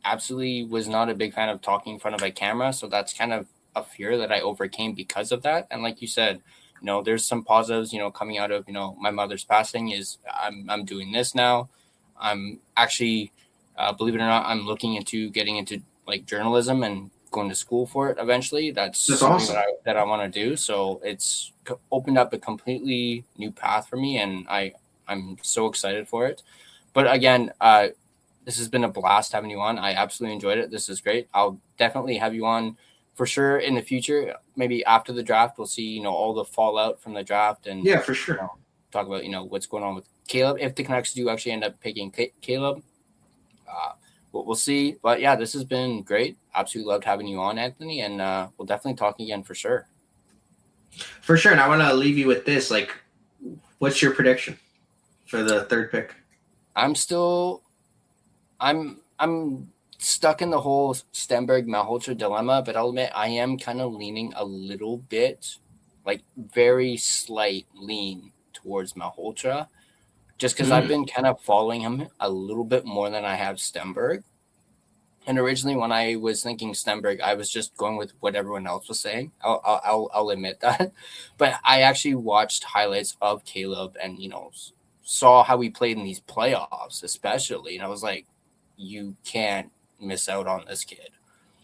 absolutely was not a big fan of talking in front of a camera. So that's kind of a fear that I overcame because of that. And like you said, there's some positives, coming out of, my mother's passing is I'm doing this now. I'm actually, believe it or not, I'm looking into getting into like journalism and going to school for it eventually. That's something awesome that I want to do. So it's opened up a completely new path for me, and I'm so excited for it. But again, This has been a blast having you on. I absolutely enjoyed it. This is great. I'll definitely have you on for sure in the future. Maybe after the draft, we'll see, all the fallout from the draft and Yeah, for sure. Talk about, what's going on with Caleb. If the Canucks do actually end up picking Caleb, we'll see. But yeah, this has been great. Absolutely loved having you on, Anthony, and we'll definitely talk again for sure. For sure. And I want to leave you with this. Like, what's your prediction for the third pick? I'm stuck in the whole Stenberg Malhotra dilemma, but I'll admit I am kind of leaning a little bit, like very slight lean towards Malhotra, just because I've been kind of following him a little bit more than I have Stenberg. And originally, when I was thinking Stenberg, I was just going with what everyone else was saying. I'll admit that, but I actually watched highlights of Caleb and saw how he played in these playoffs, especially, and I was like, you can't miss out on this kid.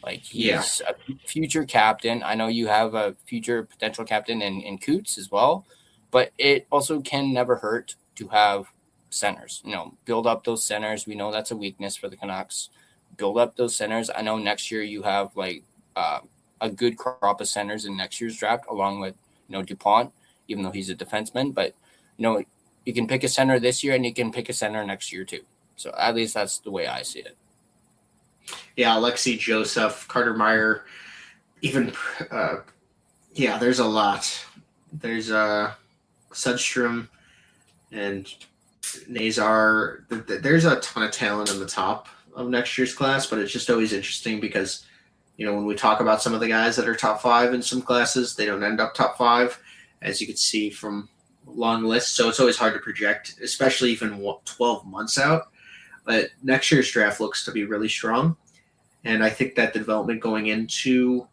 Like, he's a future captain. I know you have a future potential captain in Coots as well, but it also can never hurt to have centers. Build up those centers. We know that's a weakness for the Canucks. Build up those centers. I know next year you have a good crop of centers in next year's draft, along with DuPont, even though he's a defenseman. But you can pick a center this year, and you can pick a center next year too. So at least that's the way I see it. Yeah, Alexei Joseph, Carter Meyer, even there's a lot. There's Sudstrom and Nazar. There's a ton of talent in the top of next year's class, but it's just always interesting because when we talk about some of the guys that are top 5 in some classes, they don't end up top 5, as you can see from long lists. So it's always hard to project, especially even 12 months out. But next year's draft looks to be really strong. And I think that the development going into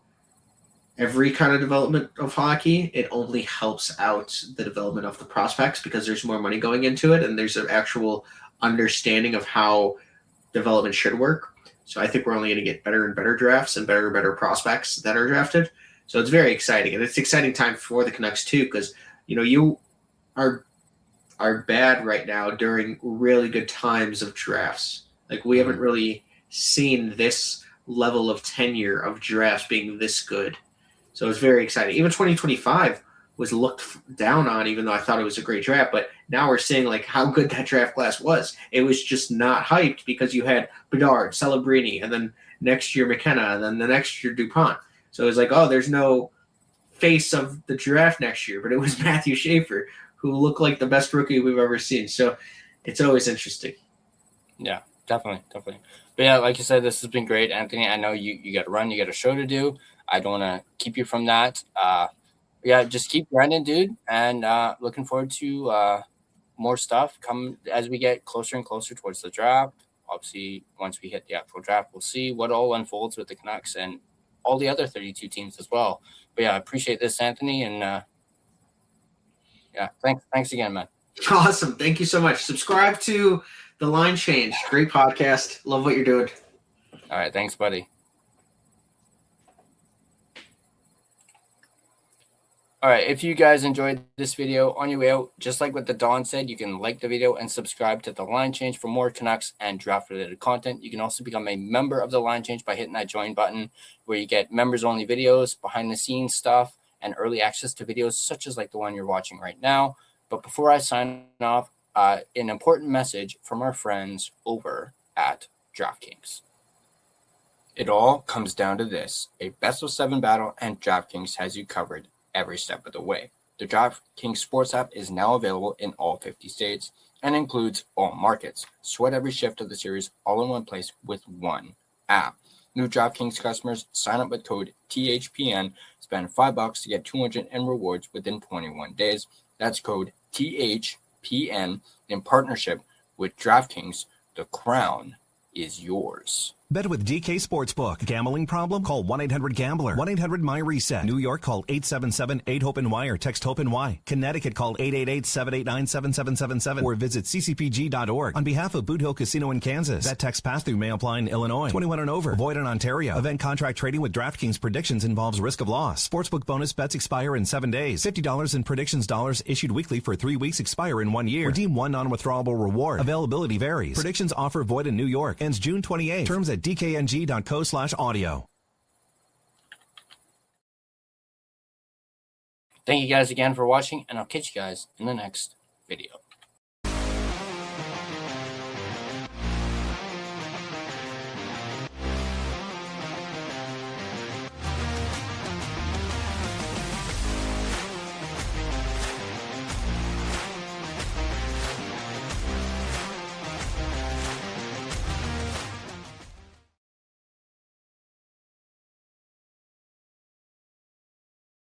every kind of development of hockey, it only helps out the development of the prospects because there's more money going into it and there's an actual understanding of how development should work. So I think we're only going to get better and better drafts and better prospects that are drafted. So it's very exciting. And it's an exciting time for the Canucks too, because you are bad right now during really good times of drafts. Like, we haven't really seen this level of tenure of drafts being this good. So it's very exciting. Even 2025 was looked down on, even though I thought it was a great draft. But now we're seeing how good that draft class was. It was just not hyped because you had Bedard, Celebrini, and then next year McKenna, and then the next year DuPont. So it was like, oh, there's no face of the draft next year, but it was Matthew Schaefer, who looked like the best rookie we've ever seen. So it's always interesting. Yeah, definitely. But yeah, like you said, this has been great, Anthony. I know you got to run, you got a show to do. I don't want to keep you from that. Yeah, just keep grinding, dude, and looking forward to more stuff come as we get closer and closer towards the draft. Obviously, once we hit the actual draft, we'll see what all unfolds with the Canucks and all the other 32 teams as well. But yeah, I appreciate this, Anthony, and yeah, thanks again, man. Awesome. Thank you so much. Subscribe to The Line Change. Great podcast. Love what you're doing. All right. Thanks, buddy. All right. If you guys enjoyed this video, on your way out, just like what the Don said, you can like the video and subscribe to The Line Change for more Canucks and draft-related content. You can also become a member of The Line Change by hitting that join button, where you get members-only videos, behind-the-scenes stuff, and early access to videos such as like the one you're watching right now. But before I sign off, an important message from our friends over at DraftKings. It all comes down to this: a best-of-7 battle, and DraftKings has you covered every step of the way. The DraftKings Sports app is now available in all 50 states and includes all markets. Sweat every shift of the series all in one place with one app. New DraftKings customers sign up with code THPN, spend $5 to get $200 in rewards within 21 days. That's code THPN in partnership with DraftKings. The crown is yours. Bet with DK Sportsbook. Gambling problem? Call 1-800-GAMBLER. 1-800-MY-RESET. New York, call 877-8-HOPE-NY or text HOPE-NY. Connecticut, call 888-789-7777 or visit ccpg.org. On behalf of Boot Hill Casino in Kansas, that text pass-through may apply in Illinois. 21 and over. Void in Ontario. Event contract trading with DraftKings predictions involves risk of loss. Sportsbook bonus bets expire in 7 days. $50 in predictions dollars issued weekly for 3 weeks expire in 1 year. Redeem one non-withdrawable reward. Availability varies. Predictions offer void in New York. Ends June 28. Terms at dkng.co/audio. Thank you guys again for watching, and I'll catch you guys in the next video.